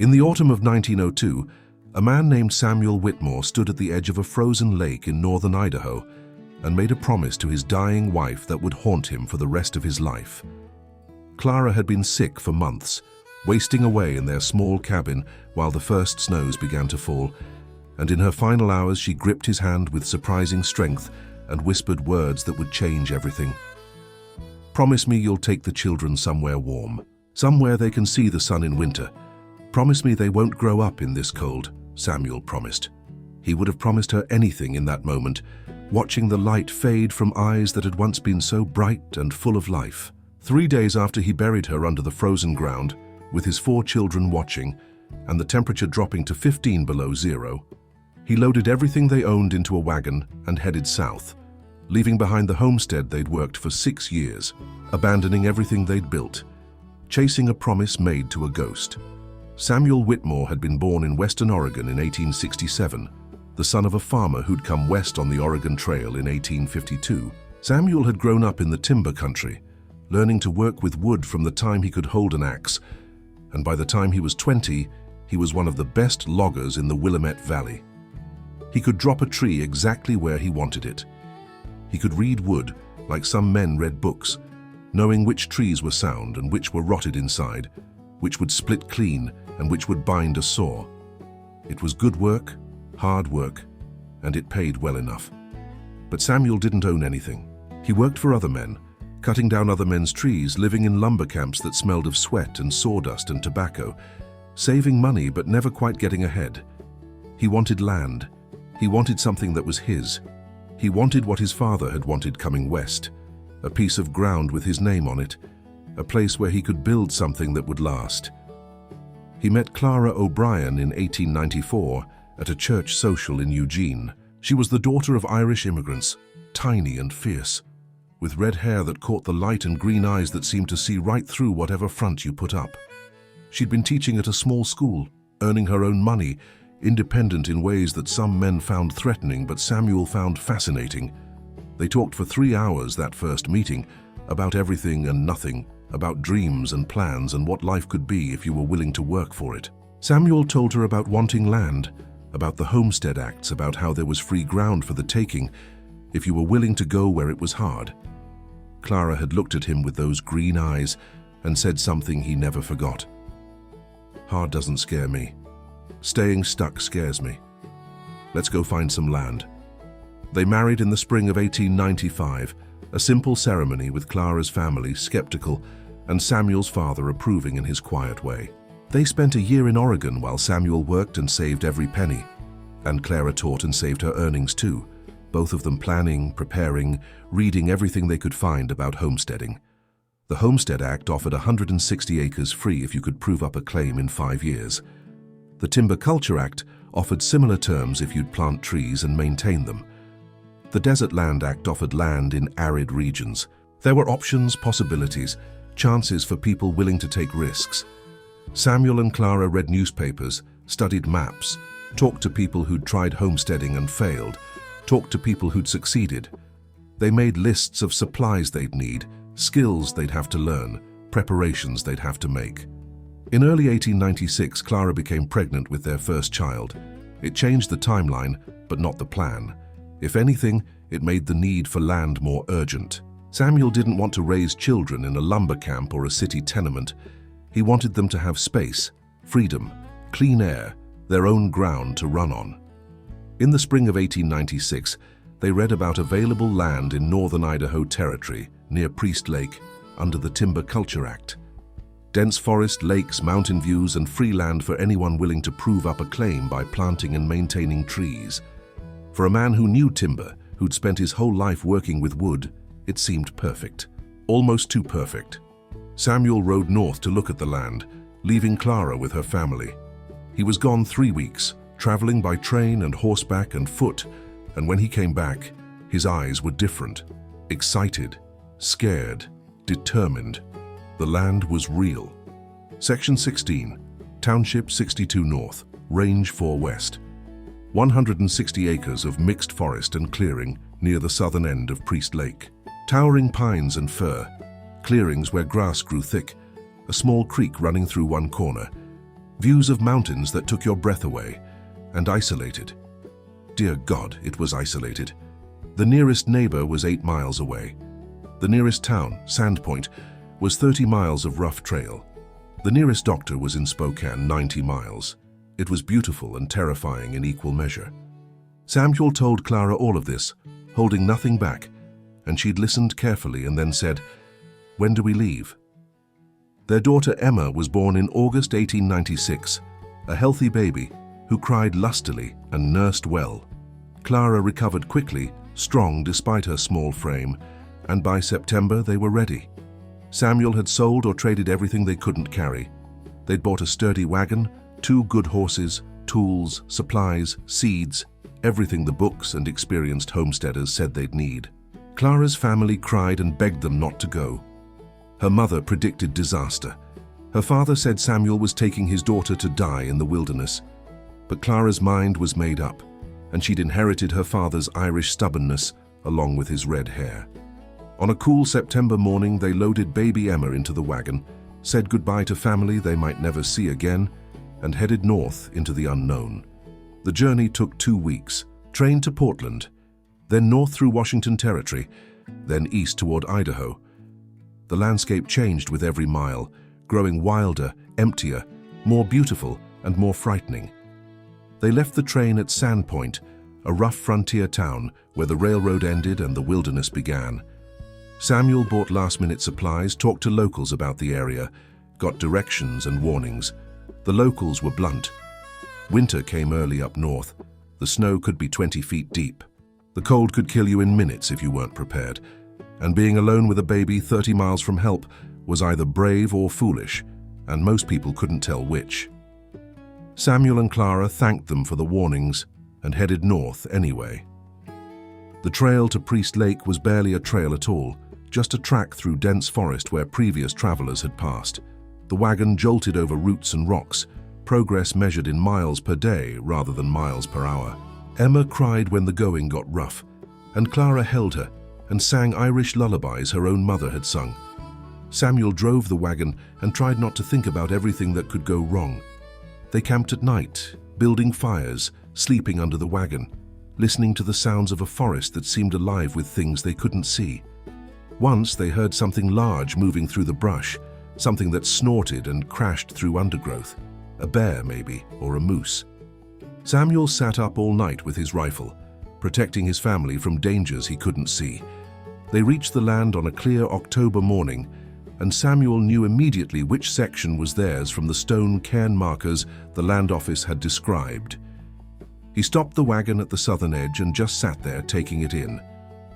In the autumn of 1902, a man named Samuel Whitmore stood at the edge of a frozen lake in northern Idaho and made a promise to his dying wife that would haunt him for the rest of his life. Clara had been sick for months, wasting away in their small cabin while the first snows began to fall, and in her final hours she gripped his hand with surprising strength and whispered words that would change everything. "Promise me you'll take the children somewhere warm, somewhere they can see the sun in winter. Promise me they won't grow up in this cold," Samuel promised. He would have promised her anything in that moment, watching the light fade from eyes that had once been so bright and full of life. 3 days after he buried her under the frozen ground, with his 4 children watching, and the temperature dropping to 15 below zero, he loaded everything they owned into a wagon and headed south, leaving behind the homestead they'd worked for 6 years, abandoning everything they'd built, chasing a promise made to a ghost. Samuel Whitmore had been born in western Oregon in 1867, the son of a farmer who'd come west on the Oregon Trail in 1852. Samuel had grown up in the timber country, learning to work with wood from the time he could hold an axe, and by the time he was 20, he was one of the best loggers in the Willamette Valley. He could drop a tree exactly where he wanted it. He could read wood like some men read books, knowing which trees were sound and which were rotted inside, which would split clean and which would bind a saw. It was good work, hard work, and it paid well enough. But Samuel didn't own anything. He worked for other men, cutting down other men's trees, living in lumber camps that smelled of sweat and sawdust and tobacco, saving money but never quite getting ahead. He wanted land. He wanted something that was his. He wanted what his father had wanted coming west, a piece of ground with his name on it, a place where he could build something that would last. He met Clara O'Brien in 1894 at a church social in Eugene. She was the daughter of Irish immigrants, tiny and fierce, with red hair that caught the light and green eyes that seemed to see right through whatever front you put up. She'd been teaching at a small school, earning her own money, independent in ways that some men found threatening but Samuel found fascinating. They talked for 3 hours that first meeting, about everything and nothing, about dreams and plans and what life could be if you were willing to work for it. Samuel told her about wanting land, about the Homestead Acts, about how there was free ground for the taking if you were willing to go where it was hard. Clara had looked at him with those green eyes and said something he never forgot. "Hard doesn't scare me. Staying stuck scares me. Let's go find some land." They married in the spring of 1895, a simple ceremony with Clara's family skeptical and Samuel's father approving in his quiet way. They spent a year in Oregon while Samuel worked and saved every penny, and Clara taught and saved her earnings too, both of them planning, preparing, reading everything they could find about homesteading. The Homestead Act offered 160 acres free if you could prove up a claim in 5 years. The Timber Culture Act offered similar terms if you'd plant trees and maintain them. The Desert Land Act offered land in arid regions. There were options, possibilities, chances for people willing to take risks. Samuel and Clara read newspapers, studied maps, talked to people who'd tried homesteading and failed, talked to people who'd succeeded. They made lists of supplies they'd need, skills they'd have to learn, preparations they'd have to make. In early 1896, Clara became pregnant with their first child. It changed the timeline, but not the plan. If anything, it made the need for land more urgent. Samuel didn't want to raise children in a lumber camp or a city tenement. He wanted them to have space, freedom, clean air, their own ground to run on. In the spring of 1896, they read about available land in northern Idaho Territory, near Priest Lake, under the Timber Culture Act. Dense forest, lakes, mountain views, and free land for anyone willing to prove up a claim by planting and maintaining trees. For a man who knew timber, who'd spent his whole life working with wood, it seemed perfect. Almost too perfect. Samuel rode north to look at the land, leaving Clara with her family. He was gone 3 weeks, traveling by train and horseback and foot, and when he came back, his eyes were different. Excited, scared, determined. The land was real. Section 16, Township 62 North, Range 4 West. 160 acres of mixed forest and clearing near the southern end of Priest Lake. Towering pines and fir, clearings where grass grew thick, a small creek running through one corner. Views of mountains that took your breath away, and isolated. Dear God, it was isolated. The nearest neighbor was 8 miles away. The nearest town, Sandpoint, was 30 miles of rough trail. The nearest doctor was in Spokane, 90 miles. It was beautiful and terrifying in equal measure. Samuel told Clara all of this, holding nothing back, and she'd listened carefully and then said, "When do we leave?" Their daughter Emma was born in August 1896, a healthy baby who cried lustily and nursed well. Clara recovered quickly, strong despite her small frame, and by September they were ready. Samuel had sold or traded everything they couldn't carry. They'd bought a sturdy wagon, 2 good horses, tools, supplies, seeds, everything the books and experienced homesteaders said they'd need. Clara's family cried and begged them not to go. Her mother predicted disaster. Her father said Samuel was taking his daughter to die in the wilderness. But Clara's mind was made up, and she'd inherited her father's Irish stubbornness along with his red hair. On a cool September morning, they loaded baby Emma into the wagon, said goodbye to family they might never see again, and headed north into the unknown. The journey took 2 weeks, train to Portland, then north through Washington Territory, then east toward Idaho. The landscape changed with every mile, growing wilder, emptier, more beautiful, and more frightening. They left the train at Sandpoint, a rough frontier town where the railroad ended and the wilderness began. Samuel bought last-minute supplies, talked to locals about the area, got directions and warnings. The locals were blunt. Winter came early up north. The snow could be 20 feet deep. The cold could kill you in minutes if you weren't prepared. And being alone with a baby 30 miles from help was either brave or foolish, and most people couldn't tell which. Samuel and Clara thanked them for the warnings and headed north anyway. The trail to Priest Lake was barely a trail at all, just a track through dense forest where previous travelers had passed. The wagon jolted over roots and rocks, progress measured in miles per day rather than miles per hour. Emma cried when the going got rough, and Clara held her and sang Irish lullabies her own mother had sung. Samuel drove the wagon and tried not to think about everything that could go wrong. They camped at night, building fires, sleeping under the wagon, listening to the sounds of a forest that seemed alive with things they couldn't see. Once they heard something large moving through the brush, something that snorted and crashed through undergrowth. A bear, maybe, or a moose. Samuel sat up all night with his rifle, protecting his family from dangers he couldn't see. They reached the land on a clear October morning, and Samuel knew immediately which section was theirs from the stone cairn markers the land office had described. He stopped the wagon at the southern edge and just sat there taking it in.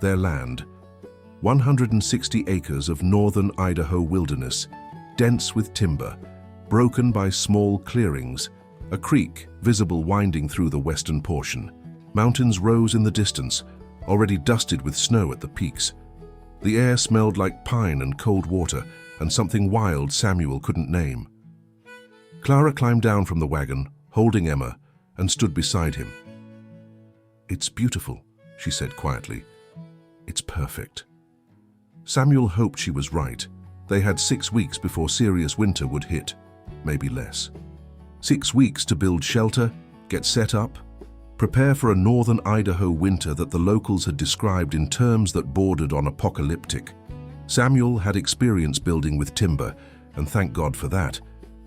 Their land. 160 acres of northern Idaho wilderness, dense with timber, broken by small clearings, a creek visible winding through the western portion. Mountains rose in the distance, already dusted with snow at the peaks. The air smelled like pine and cold water, and something wild Samuel couldn't name. Clara climbed down from the wagon, holding Emma, and stood beside him. "It's beautiful," she said quietly. "It's perfect." Samuel hoped she was right. They had 6 weeks before serious winter would hit, maybe less. 6 weeks to build shelter, get set up, prepare for a northern Idaho winter that the locals had described in terms that bordered on apocalyptic. Samuel had experience building with timber, and thank God for that,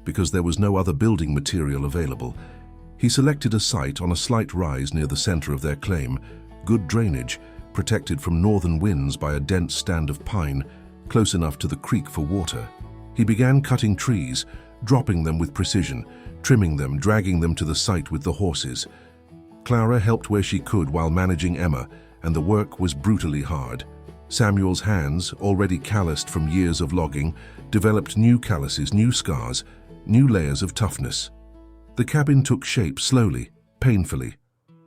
because there was no other building material available. He selected a site on a slight rise near the center of their claim, good drainage, protected from northern winds by a dense stand of pine, close enough to the creek for water. He began cutting trees, dropping them with precision, trimming them, dragging them to the site with the horses. Clara helped where she could while managing Emma, and the work was brutally hard. Samuel's hands, already calloused from years of logging, developed new calluses, new scars, new layers of toughness. The cabin took shape slowly, painfully.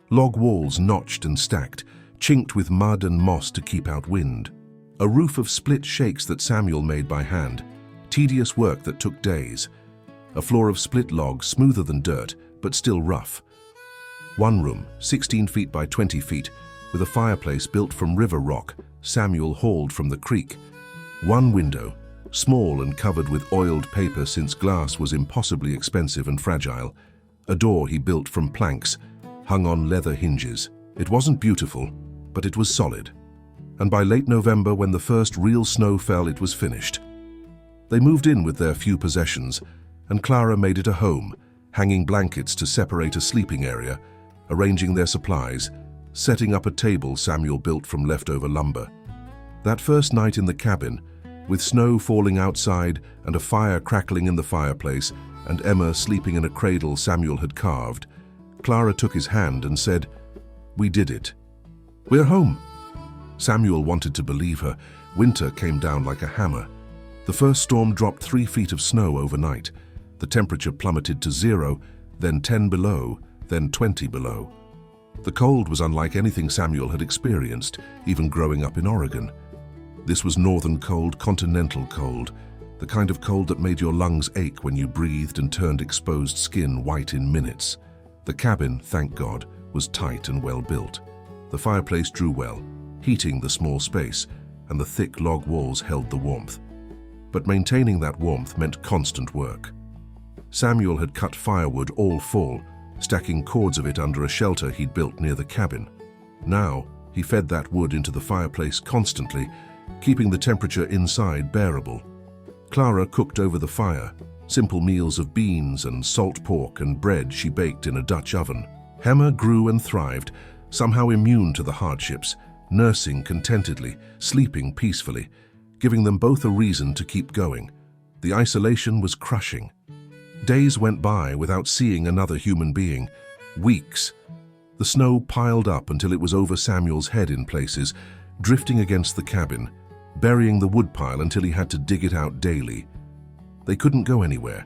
Log walls notched and stacked, chinked with mud and moss to keep out wind. A roof of split shakes that Samuel made by hand, tedious work that took days. A floor of split logs, smoother than dirt, but still rough. One room, 16 feet by 20 feet, with a fireplace built from river rock Samuel hauled from the creek. One window, small and covered with oiled paper since glass was impossibly expensive and fragile. A door he built from planks, hung on leather hinges. It wasn't beautiful, but it was solid. And by late November, when the first real snow fell, it was finished. They moved in with their few possessions, and Clara made it a home, hanging blankets to separate a sleeping area, arranging their supplies, setting up a table Samuel built from leftover lumber. That first night in the cabin, with snow falling outside and a fire crackling in the fireplace, and Emma sleeping in a cradle Samuel had carved, Clara took his hand and said, "We did it. We're home." Samuel wanted to believe her. Winter came down like a hammer. The first storm dropped 3 feet of snow overnight. The temperature plummeted to 0, then 10 below, then 20 below. The cold was unlike anything Samuel had experienced, even growing up in Oregon. This was northern cold, continental cold, the kind of cold that made your lungs ache when you breathed and turned exposed skin white in minutes. The cabin, thank God, was tight and well built. The fireplace drew well, heating the small space, and the thick log walls held the warmth. But maintaining that warmth meant constant work. Samuel had cut firewood all fall, stacking cords of it under a shelter he'd built near the cabin. Now, he fed that wood into the fireplace constantly, keeping the temperature inside bearable. Clara cooked over the fire, simple meals of beans and salt pork and bread she baked in a Dutch oven. Emma grew and thrived, somehow immune to the hardships, nursing contentedly, sleeping peacefully, giving them both a reason to keep going. The isolation was crushing. Days went by without seeing another human being. Weeks. The snow piled up until it was over Samuel's head in places, drifting against the cabin, burying the woodpile until he had to dig it out daily. They couldn't go anywhere,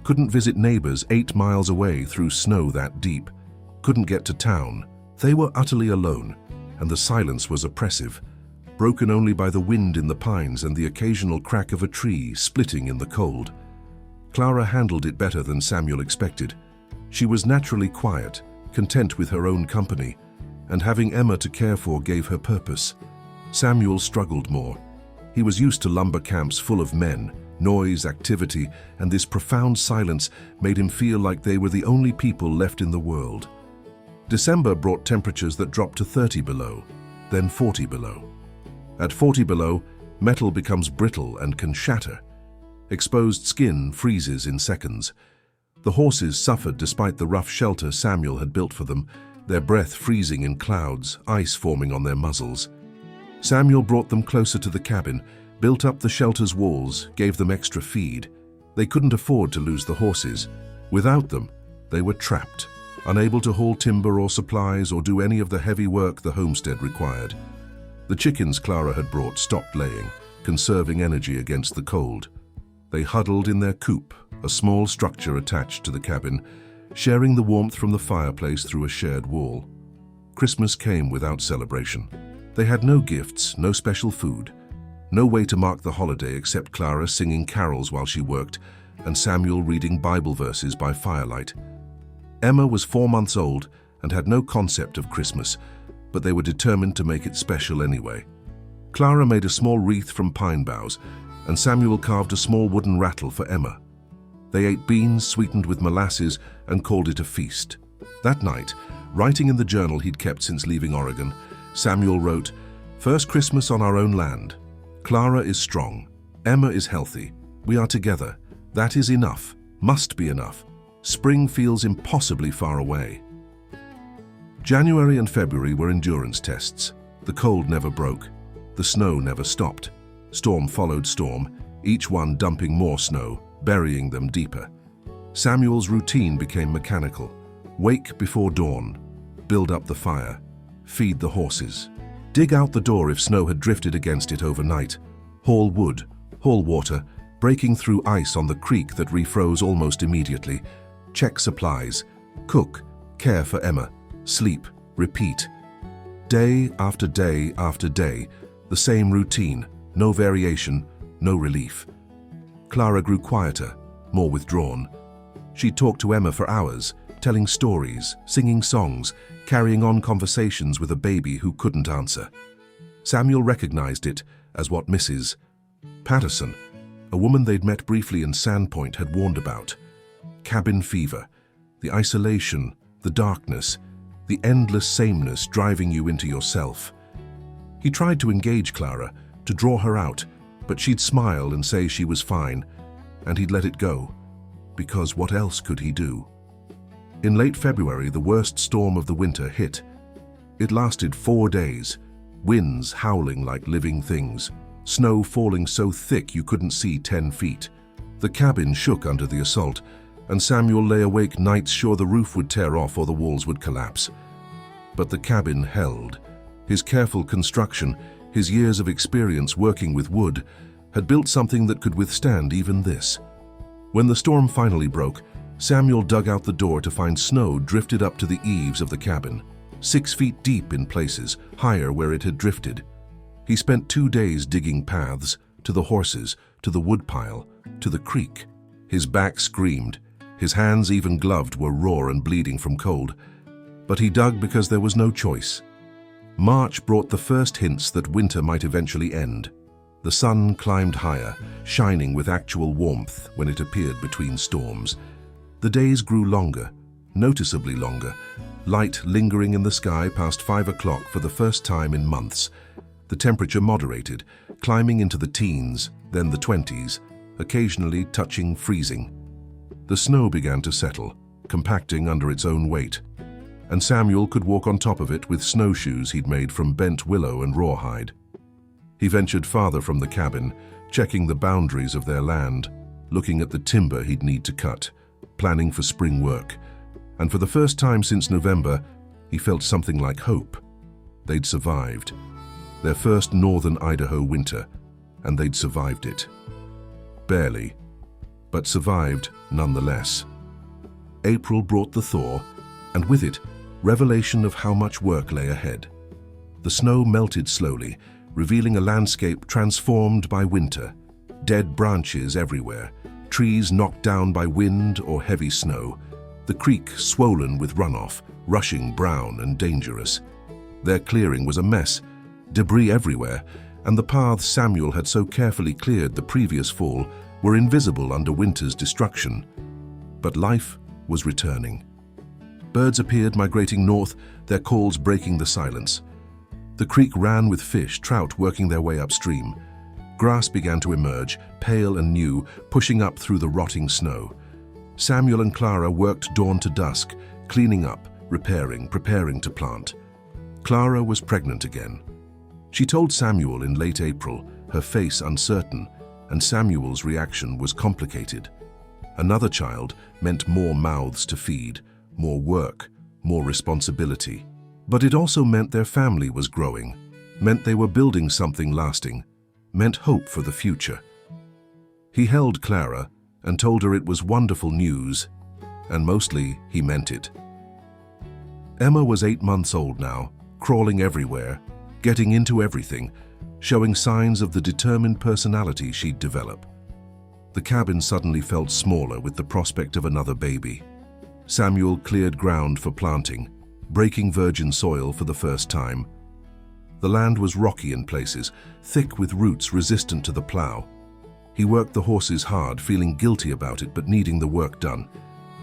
couldn't visit neighbors 8 miles away through snow that deep, couldn't get to town. They were utterly alone, and the silence was oppressive, broken only by the wind in the pines and the occasional crack of a tree splitting in the cold. Clara handled it better than Samuel expected. She was naturally quiet, content with her own company, and having Emma to care for gave her purpose. Samuel struggled more. He was used to lumber camps full of men, noise, activity, and this profound silence made him feel like they were the only people left in the world. December brought temperatures that dropped to 30 below, then 40 below. At 40 below, metal becomes brittle and can shatter. Exposed skin freezes in seconds. The horses suffered despite the rough shelter Samuel had built for them, their breath freezing in clouds, ice forming on their muzzles. Samuel brought them closer to the cabin, built up the shelter's walls, gave them extra feed. They couldn't afford to lose the horses. Without them, they were trapped, unable to haul timber or supplies or do any of the heavy work the homestead required. The chickens Clara had brought stopped laying, conserving energy against the cold. They huddled in their coop, a small structure attached to the cabin, sharing the warmth from the fireplace through a shared wall. Christmas came without celebration. They had no gifts, no special food, no way to mark the holiday except Clara singing carols while she worked and Samuel reading Bible verses by firelight. Emma was 4 months old and had no concept of Christmas, but they were determined to make it special anyway. Clara made a small wreath from pine boughs, and Samuel carved a small wooden rattle for Emma. They ate beans sweetened with molasses and called it a feast. That night, writing in the journal he'd kept since leaving Oregon, Samuel wrote, "First Christmas on our own land. Clara is strong. Emma is healthy. We are together. That is enough. Must be enough. Spring feels impossibly far away." January and February were endurance tests. The cold never broke. The snow never stopped. Storm followed storm, each one dumping more snow, burying them deeper. Samuel's routine became mechanical. Wake before dawn, build up the fire, feed the horses, dig out the door if snow had drifted against it overnight, haul wood, haul water, breaking through ice on the creek that refroze almost immediately, check supplies, cook, care for Emma, sleep, repeat. Day after day after day, the same routine, no variation, no relief. Clara grew quieter, more withdrawn. She talked to Emma for hours, telling stories, singing songs, carrying on conversations with a baby who couldn't answer. Samuel recognized it as what Mrs. Patterson, A woman they'd met briefly in Sandpoint had warned about. Cabin fever, the isolation, the darkness, the endless sameness driving you into yourself. He tried to engage Clara, to draw her out, but she'd smile and say she was fine, and he'd let it go, because what else could he do? In late February, the worst storm of the winter hit. It lasted 4 days, winds howling like living things, snow falling so thick you couldn't see 10 feet. The cabin shook under the assault, and Samuel lay awake nights sure the roof would tear off or the walls would collapse. But the cabin held. His careful construction, his years of experience working with wood, had built something that could withstand even this. When the storm finally broke, Samuel dug out the door to find snow drifted up to the eaves of the cabin, 6 feet deep in places, higher where it had drifted. He spent 2 days digging paths, to the horses, to the woodpile, to the creek. His back screamed. His hands, even gloved, were raw and bleeding from cold. But he dug because there was no choice. March brought the first hints that winter might eventually end. The sun climbed higher, shining with actual warmth when it appeared between storms. The days grew longer, noticeably longer, light lingering in the sky past 5 o'clock for the first time in months. The temperature moderated, climbing into the teens, then the 20s, occasionally touching freezing. The snow began to settle, compacting under its own weight, and Samuel could walk on top of it with snowshoes he'd made from bent willow and rawhide. He ventured farther from the cabin, checking the boundaries of their land, looking at the timber he'd need to cut, planning for spring work. And for the first time since November, he felt something like hope. They'd survived. Their first northern Idaho winter, and they'd survived it. Barely, but survived nonetheless. April brought the thaw, and with it, revelation of how much work lay ahead. The snow melted slowly, revealing a landscape transformed by winter. Dead branches everywhere, trees knocked down by wind or heavy snow, the creek swollen with runoff, rushing brown and dangerous. Their clearing was a mess, debris everywhere, and the paths Samuel had so carefully cleared the previous fall were invisible under winter's destruction. But life was returning. Birds appeared migrating north, their calls breaking the silence. The creek ran with fish, trout working their way upstream. Grass began to emerge, pale and new, pushing up through the rotting snow. Samuel and Clara worked dawn to dusk, cleaning up, repairing, preparing to plant. Clara was pregnant again. She told Samuel in late April, her face uncertain, and Samuel's reaction was complicated. Another child meant more mouths to feed, more work, more responsibility. But it also meant their family was growing, meant they were building something lasting, meant hope for the future. He held Clara and told her it was wonderful news, and mostly he meant it. Emma was 8 months old now, crawling everywhere, getting into everything, showing signs of the determined personality she'd develop. The cabin suddenly felt smaller with the prospect of another baby. Samuel cleared ground for planting, breaking virgin soil for the first time. The land was rocky in places, thick with roots resistant to the plow. He worked the horses hard, feeling guilty about it but needing the work done.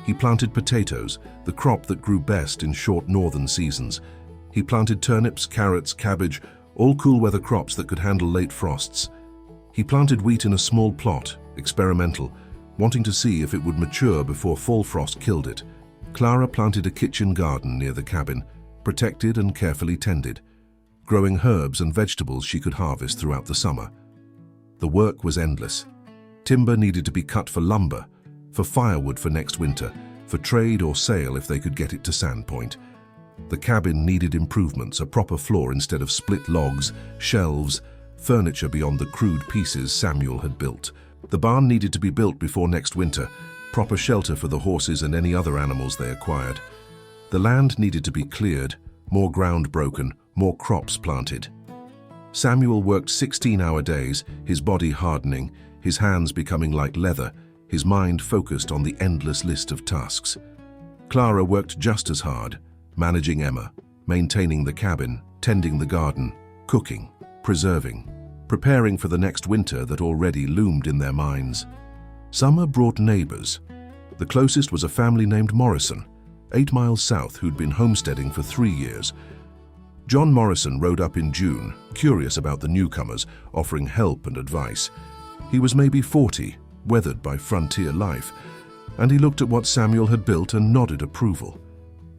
He planted potatoes, the crop that grew best in short northern seasons. He planted turnips, carrots, cabbage, all cool weather crops that could handle late frosts. He planted wheat in a small plot, experimental, wanting to see if it would mature before fall frost killed it. Clara planted a kitchen garden near the cabin, protected and carefully tended, growing herbs and vegetables she could harvest throughout the summer. The work was endless. Timber needed to be cut for lumber, for firewood for next winter, for trade or sale if they could get it to Sandpoint. The cabin needed improvements, a proper floor instead of split logs, shelves, furniture beyond the crude pieces Samuel had built. The barn needed to be built before next winter, proper shelter for the horses and any other animals they acquired. The land needed to be cleared, more ground broken, more crops planted. Samuel worked 16-hour days, his body hardening, his hands becoming like leather, his mind focused on the endless list of tasks. Clara worked just as hard, managing Emma, maintaining the cabin, tending the garden, cooking, preserving. preparing for the next winter that already loomed in their minds. Summer brought neighbors. The closest was a family named Morrison, 8 miles south, who'd been homesteading for 3 years. John Morrison rode up in June, curious about the newcomers, offering help and advice. He was maybe 40, weathered by frontier life, and he looked at what Samuel had built and nodded approval.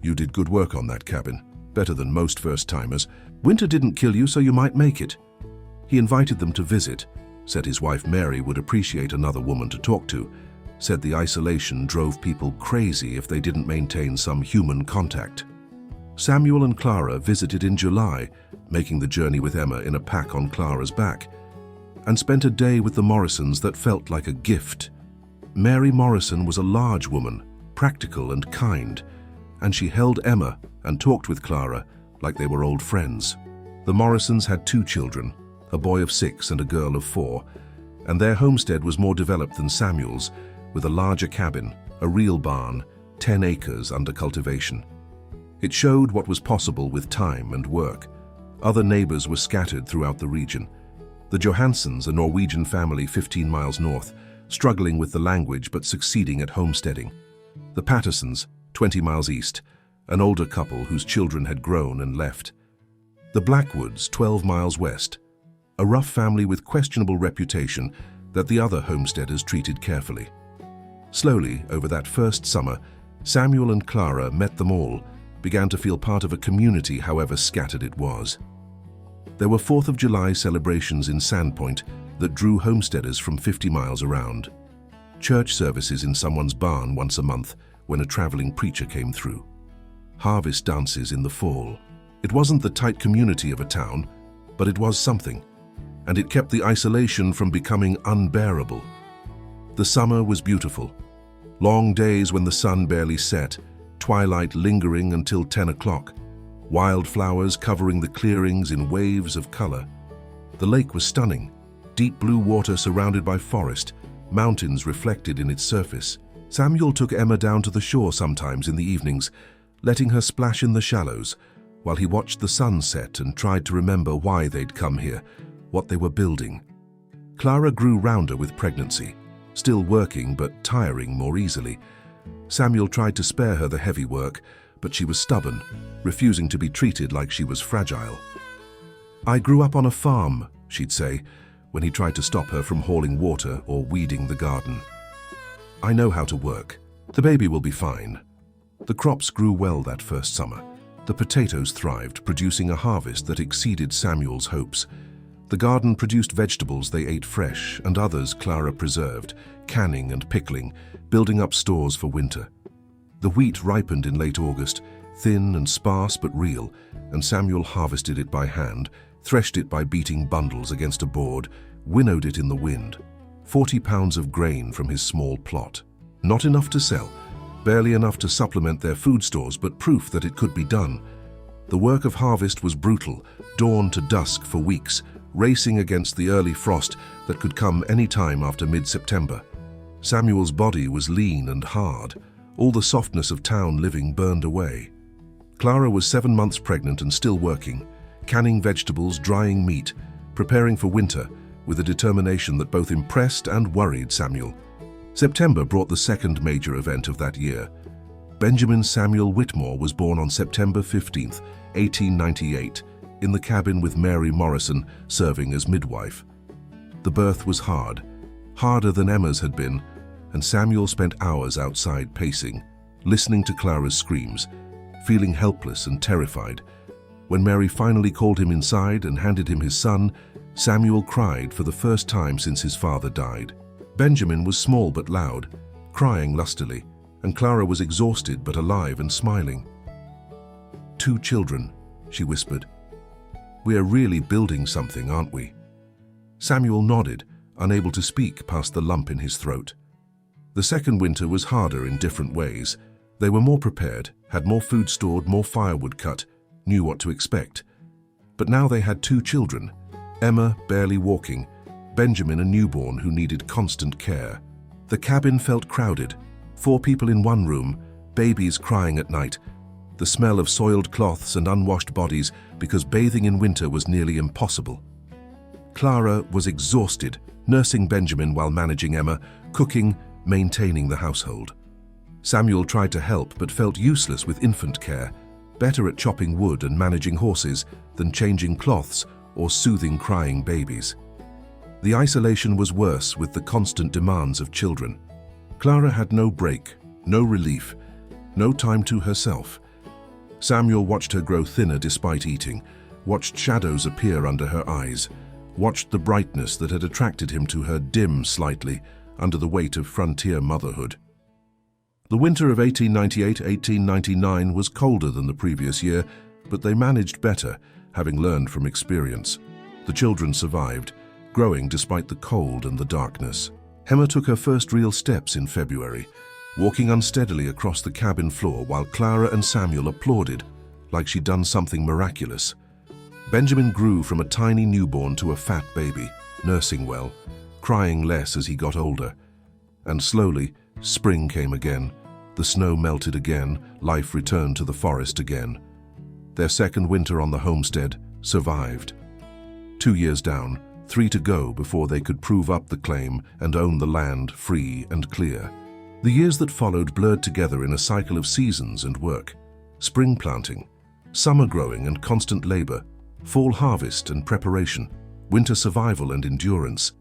"You did good work on that cabin, better than most first-timers. Winter didn't kill you, so you might make it." He invited them to visit, said his wife Mary would appreciate another woman to talk to, said the isolation drove people crazy if they didn't maintain some human contact. Samuel and Clara visited in July, making the journey with Emma in a pack on Clara's back, and spent a day with the Morrisons that felt like a gift. Mary Morrison was a large woman, practical and kind, and she held Emma and talked with Clara like they were old friends. The Morrisons had 2 children, a boy of 6 and a girl of 4, and their homestead was more developed than Samuel's, with a larger cabin, a real barn, 10 acres under cultivation. It showed what was possible with time and work. Other neighbors were scattered throughout the region. The Johanssons, a Norwegian family 15 miles north, struggling with the language but succeeding at homesteading. The Pattersons, 20 miles east, an older couple whose children had grown and left. The Blackwoods, 12 miles west, a rough family with questionable reputation that the other homesteaders treated carefully. Slowly, over that first summer, Samuel and Clara met them all, began to feel part of a community, however scattered it was. There were 4th of July celebrations in Sandpoint that drew homesteaders from 50 miles around. Church services in someone's barn once a month when a traveling preacher came through. Harvest dances in the fall. It wasn't the tight community of a town, but it was something, and it kept the isolation from becoming unbearable. The summer was beautiful. Long days when the sun barely set, twilight lingering until 10 o'clock, wildflowers covering the clearings in waves of color. The lake was stunning, deep blue water surrounded by forest, mountains reflected in its surface. Samuel took Emma down to the shore sometimes in the evenings, letting her splash in the shallows, while he watched the sun set and tried to remember why they'd come here, what they were building. Clara grew rounder with pregnancy, still working but tiring more easily. Samuel tried to spare her the heavy work, but she was stubborn, refusing to be treated like she was fragile. "I grew up on a farm," she'd say, when he tried to stop her from hauling water or weeding the garden. "I know how to work. The baby will be fine." The crops grew well that first summer. The potatoes thrived, producing a harvest that exceeded Samuel's hopes. The garden produced vegetables they ate fresh, and others Clara preserved, canning and pickling, building up stores for winter. The wheat ripened in late August, thin and sparse but real, and Samuel harvested it by hand, threshed it by beating bundles against a board, winnowed it in the wind. 40 pounds of grain from his small plot. Not enough to sell, barely enough to supplement their food stores, but proof that it could be done. The work of harvest was brutal, dawn to dusk for weeks, racing against the early frost that could come any time after mid-September. Samuel's body was lean and hard, all the softness of town living burned away. Clara was 7 months pregnant and still working, canning vegetables, drying meat, preparing for winter, with a determination that both impressed and worried Samuel. September brought the second major event of that year. Benjamin Samuel Whitmore was born on September 15, 1898, in the cabin with Mary Morrison serving as midwife. The birth was hard, harder than Emma's had been, and Samuel spent hours outside pacing, listening to Clara's screams, feeling helpless and terrified. When Mary finally called him inside and handed him his son, Samuel cried for the first time since his father died. Benjamin was small but loud, crying lustily, and Clara was exhausted but alive and smiling. "2 children," she whispered. "We are really building something, aren't we?" Samuel nodded, unable to speak past the lump in his throat. The second winter was harder in different ways. They were more prepared, had more food stored, more firewood cut, knew what to expect. But now they had 2 children, Emma barely walking, Benjamin a newborn who needed constant care. The cabin felt crowded, 4 people in one room, babies crying at night, the smell of soiled cloths and unwashed bodies because bathing in winter was nearly impossible. Clara was exhausted, nursing Benjamin while managing Emma, cooking, maintaining the household. Samuel tried to help but felt useless with infant care, better at chopping wood and managing horses than changing cloths or soothing crying babies. The isolation was worse with the constant demands of children. Clara had no break, no relief, no time to herself. Samuel watched her grow thinner despite eating, watched shadows appear under her eyes, watched the brightness that had attracted him to her dim slightly under the weight of frontier motherhood. The winter of 1898-1899 was colder than the previous year, but they managed better, having learned from experience. The children survived, growing despite the cold and the darkness. Emma took her first real steps in February, walking unsteadily across the cabin floor while Clara and Samuel applauded, like she'd done something miraculous. Benjamin grew from a tiny newborn to a fat baby, nursing well, crying less as he got older. And slowly, spring came again. The snow melted again, life returned to the forest again. Their second winter on the homestead survived. 2 years down, 3 to go before they could prove up the claim and own the land free and clear. The years that followed blurred together in a cycle of seasons and work. Spring planting, summer growing and constant labor, fall harvest and preparation, winter survival and endurance.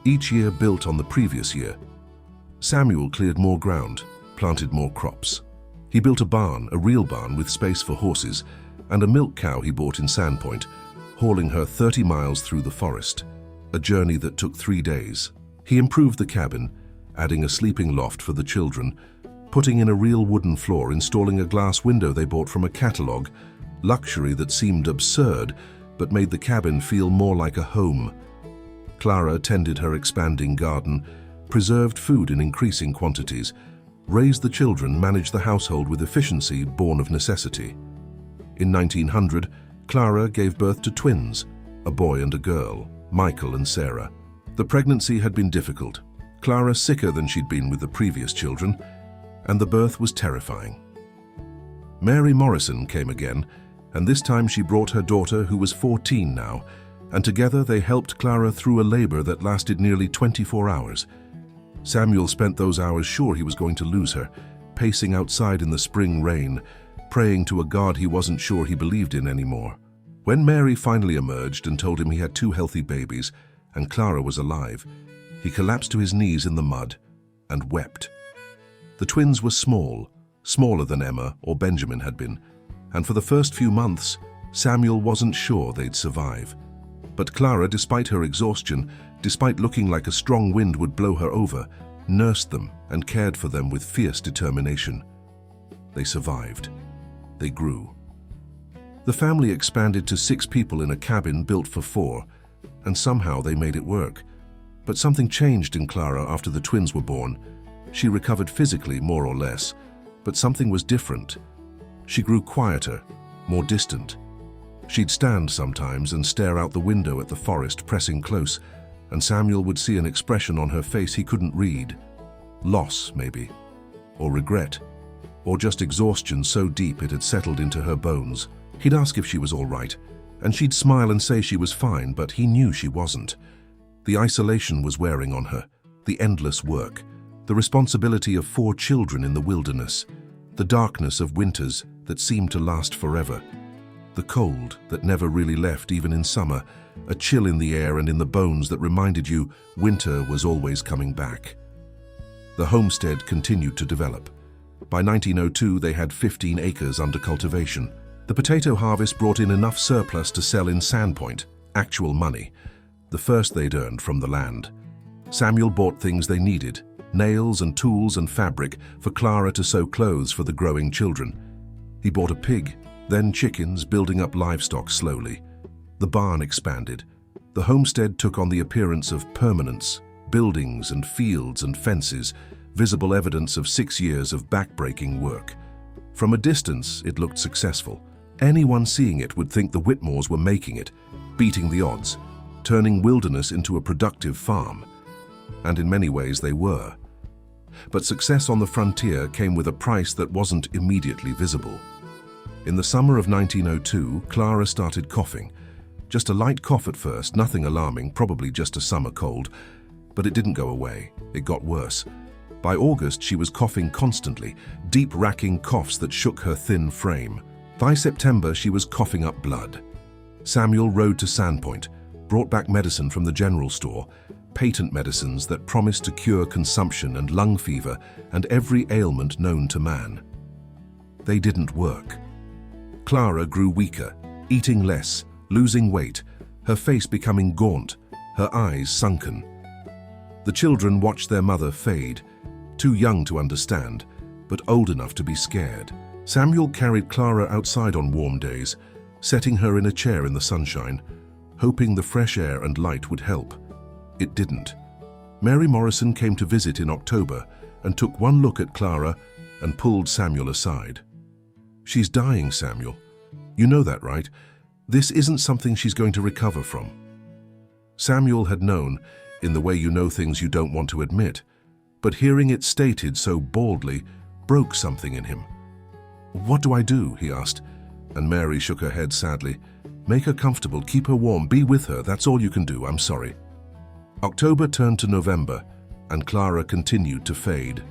Each year built on the previous year. Samuel cleared more ground, planted more crops. He built a barn, a real barn with space for horses, and a milk cow he bought in Sandpoint, hauling her 30 miles through the forest, a journey that took 3 days. He improved the cabin, adding a sleeping loft for the children, putting in a real wooden floor, installing a glass window they bought from a catalog, luxury that seemed absurd but made the cabin feel more like a home. Clara tended her expanding garden, preserved food in increasing quantities, raised the children, managed the household with efficiency born of necessity. In 1900, Clara gave birth to twins, a boy and a girl, Michael and Sarah. The pregnancy had been difficult, Clara sicker than she'd been with the previous children, and the birth was terrifying. Mary Morrison came again, and this time she brought her daughter, who was 14 now, and together they helped Clara through a labor that lasted nearly 24 hours. Samuel spent those hours sure he was going to lose her, pacing outside in the spring rain, praying to a God he wasn't sure he believed in anymore. When Mary finally emerged and told him he had 2 healthy babies and Clara was alive, he collapsed to his knees in the mud and wept. The twins were small, smaller than Emma or Benjamin had been, and for the first few months, Samuel wasn't sure they'd survive. But Clara, despite her exhaustion, despite looking like a strong wind would blow her over, nursed them and cared for them with fierce determination. They survived. They grew. The family expanded to 6 people in a cabin built for 4, and somehow they made it work. But something changed in Clara after the twins were born. She recovered physically, more or less, but something was different. She grew quieter, more distant. She'd stand sometimes and stare out the window at the forest, pressing close, and Samuel would see an expression on her face he couldn't read. Loss, maybe, or regret, or just exhaustion so deep it had settled into her bones. He'd ask if she was all right, and she'd smile and say she was fine, but he knew she wasn't. The isolation was wearing on her, the endless work, the responsibility of 4 children in the wilderness, the darkness of winters that seemed to last forever, the cold that never really left even in summer, a chill in the air and in the bones that reminded you winter was always coming back. The homestead continued to develop. By 1902, they had 15 acres under cultivation. The potato harvest brought in enough surplus to sell in Sandpoint, actual money, the first they'd earned from the land. Samuel bought things they needed, nails and tools and fabric for Clara to sew clothes for the growing children. He bought a pig, then chickens, building up livestock slowly. The barn expanded. The homestead took on the appearance of permanence, buildings and fields and fences, visible evidence of 6 years of backbreaking work. From a distance, it looked successful. Anyone seeing it would think the Whitmores were making it, beating the odds, turning wilderness into a productive farm. And in many ways they were. But success on the frontier came with a price that wasn't immediately visible. In the summer of 1902, Clara started coughing. Just a light cough at first, nothing alarming, probably just a summer cold. But it didn't go away. It got worse. By August, she was coughing constantly, deep-racking coughs that shook her thin frame. By September, she was coughing up blood. Samuel rode to Sandpoint, brought back medicine from the general store, patent medicines that promised to cure consumption and lung fever and every ailment known to man. They didn't work. Clara grew weaker, eating less, losing weight, her face becoming gaunt, her eyes sunken. The children watched their mother fade, too young to understand, but old enough to be scared. Samuel carried Clara outside on warm days, setting her in a chair in the sunshine, hoping the fresh air and light would help. It didn't. Mary Morrison came to visit in October and took one look at Clara and pulled Samuel aside. "She's dying, Samuel. You know that, right? This isn't something she's going to recover from." Samuel had known, in the way you know things you don't want to admit, but hearing it stated so baldly broke something in him. "What do I do?" he asked, and Mary shook her head sadly. "Make her comfortable, keep her warm, be with her, that's all you can do, I'm sorry." October turned to November, and Clara continued to fade.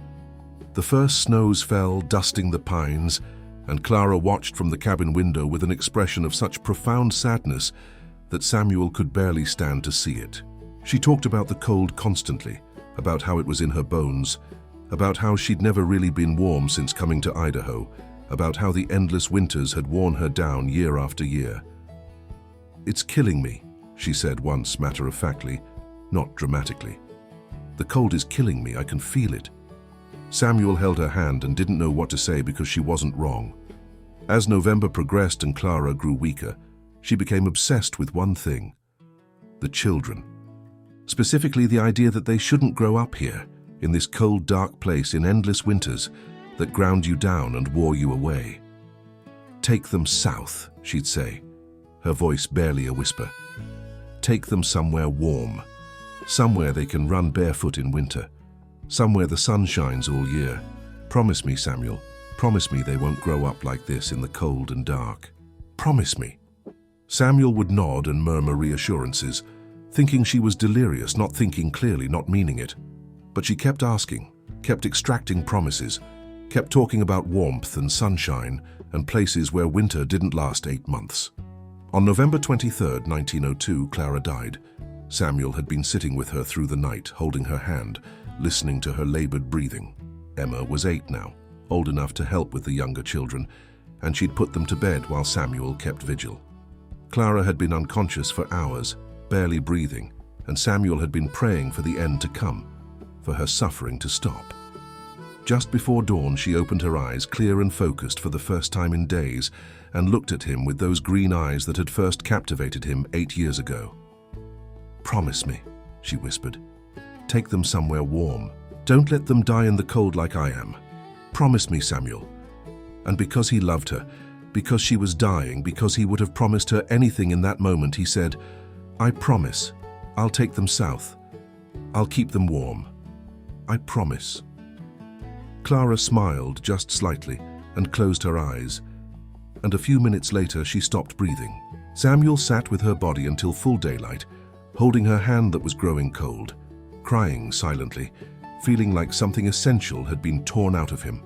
The first snows fell, dusting the pines, and Clara watched from the cabin window with an expression of such profound sadness that Samuel could barely stand to see it. She talked about the cold constantly, about how it was in her bones, about how she'd never really been warm since coming to Idaho, about how the endless winters had worn her down year after year. "It's killing me," she said once matter-of-factly, not dramatically. "The cold is killing me, I can feel it." Samuel held her hand and didn't know what to say because she wasn't wrong. As November progressed and Clara grew weaker, she became obsessed with one thing: the children. Specifically the idea that they shouldn't grow up here, in this cold, dark place in endless winters that ground you down and wore you away. "Take them south," she'd say, her voice barely a whisper. "Take them somewhere warm, somewhere they can run barefoot in winter, somewhere the sun shines all year. Promise me, Samuel, promise me they won't grow up like this in the cold and dark. Promise me." Samuel would nod and murmur reassurances, thinking she was delirious, not thinking clearly, not meaning it. But she kept asking, kept extracting promises, kept talking about warmth and sunshine and places where winter didn't last 8 months. On November 23rd, 1902, Clara died. Samuel had been sitting with her through the night, holding her hand, listening to her labored breathing. Emma was 8 now, old enough to help with the younger children, and she'd put them to bed while Samuel kept vigil. Clara had been unconscious for hours, barely breathing, and Samuel had been praying for the end to come, for her suffering to stop. Just before dawn, she opened her eyes, clear and focused for the first time in days, and looked at him with those green eyes that had first captivated him 8 years ago. "Promise me," she whispered. "Take them somewhere warm. Don't let them die in the cold like I am. Promise me, Samuel." And because he loved her, because she was dying, because he would have promised her anything in that moment, he said, "I promise. I'll take them south. I'll keep them warm. I promise." Clara smiled just slightly and closed her eyes, and a few minutes later she stopped breathing. Samuel sat with her body until full daylight, holding her hand that was growing cold, crying silently, feeling like something essential had been torn out of him.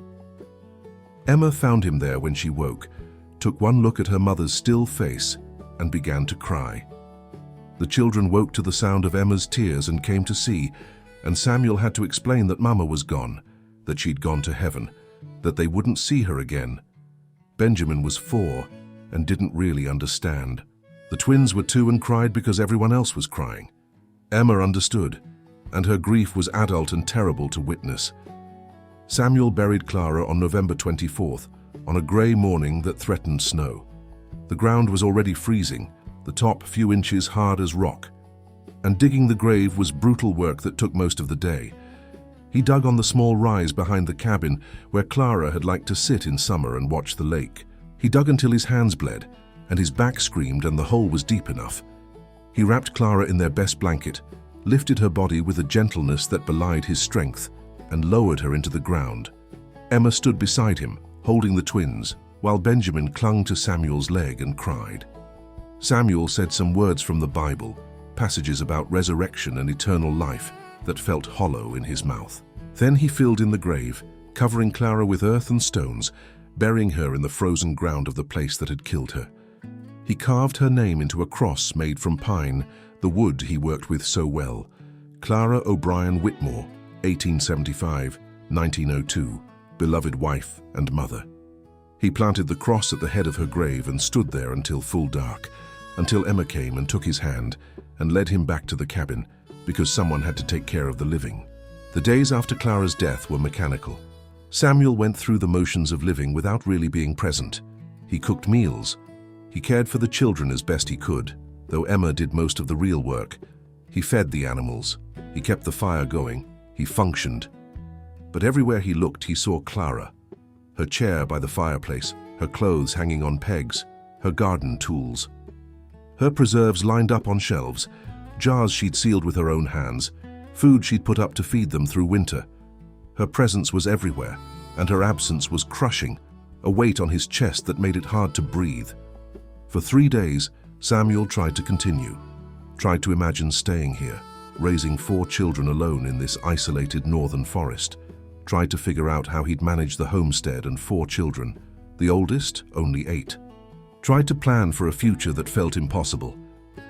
Emma found him there when she woke, took one look at her mother's still face, and began to cry. The children woke to the sound of Emma's tears and came to see, and Samuel had to explain that Mama was gone, that she'd gone to heaven, that they wouldn't see her again. Benjamin was 4 and didn't really understand. The twins were 2 and cried because everyone else was crying. Emma understood, and her grief was adult and terrible to witness. Samuel buried Clara on November 24th, on a grey morning that threatened snow. The ground was already freezing, the top few inches hard as rock, and digging the grave was brutal work that took most of the day. He dug on the small rise behind the cabin where Clara had liked to sit in summer and watch the lake. He dug until his hands bled, and his back screamed and the hole was deep enough. He wrapped Clara in their best blanket, lifted her body with a gentleness that belied his strength, and lowered her into the ground. Emma stood beside him, holding the twins, while Benjamin clung to Samuel's leg and cried. Samuel said some words from the Bible, passages about resurrection and eternal life that felt hollow in his mouth. Then he filled in the grave, covering Clara with earth and stones, burying her in the frozen ground of the place that had killed her. He carved her name into a cross made from pine, the wood he worked with so well. Clara O'Brien Whitmore, 1875-1902, beloved wife and mother. He planted the cross at the head of her grave and stood there until full dark, until Emma came and took his hand and led him back to the cabin, because someone had to take care of the living. The days after Clara's death were mechanical. Samuel went through the motions of living without really being present. He cooked meals. He cared for the children as best he could, though Emma did most of the real work. He fed the animals. He kept the fire going. He functioned. But everywhere he looked, he saw Clara. Her chair by the fireplace, her clothes hanging on pegs, her garden tools. Her preserves lined up on shelves, jars she'd sealed with her own hands, food she'd put up to feed them through winter. Her presence was everywhere, and her absence was crushing, a weight on his chest that made it hard to breathe. For 3 days, Samuel tried to continue, tried to imagine staying here, raising 4 children alone in this isolated northern forest, tried to figure out how he'd manage the homestead and 4 children, the oldest only 8. Tried to plan for a future that felt impossible,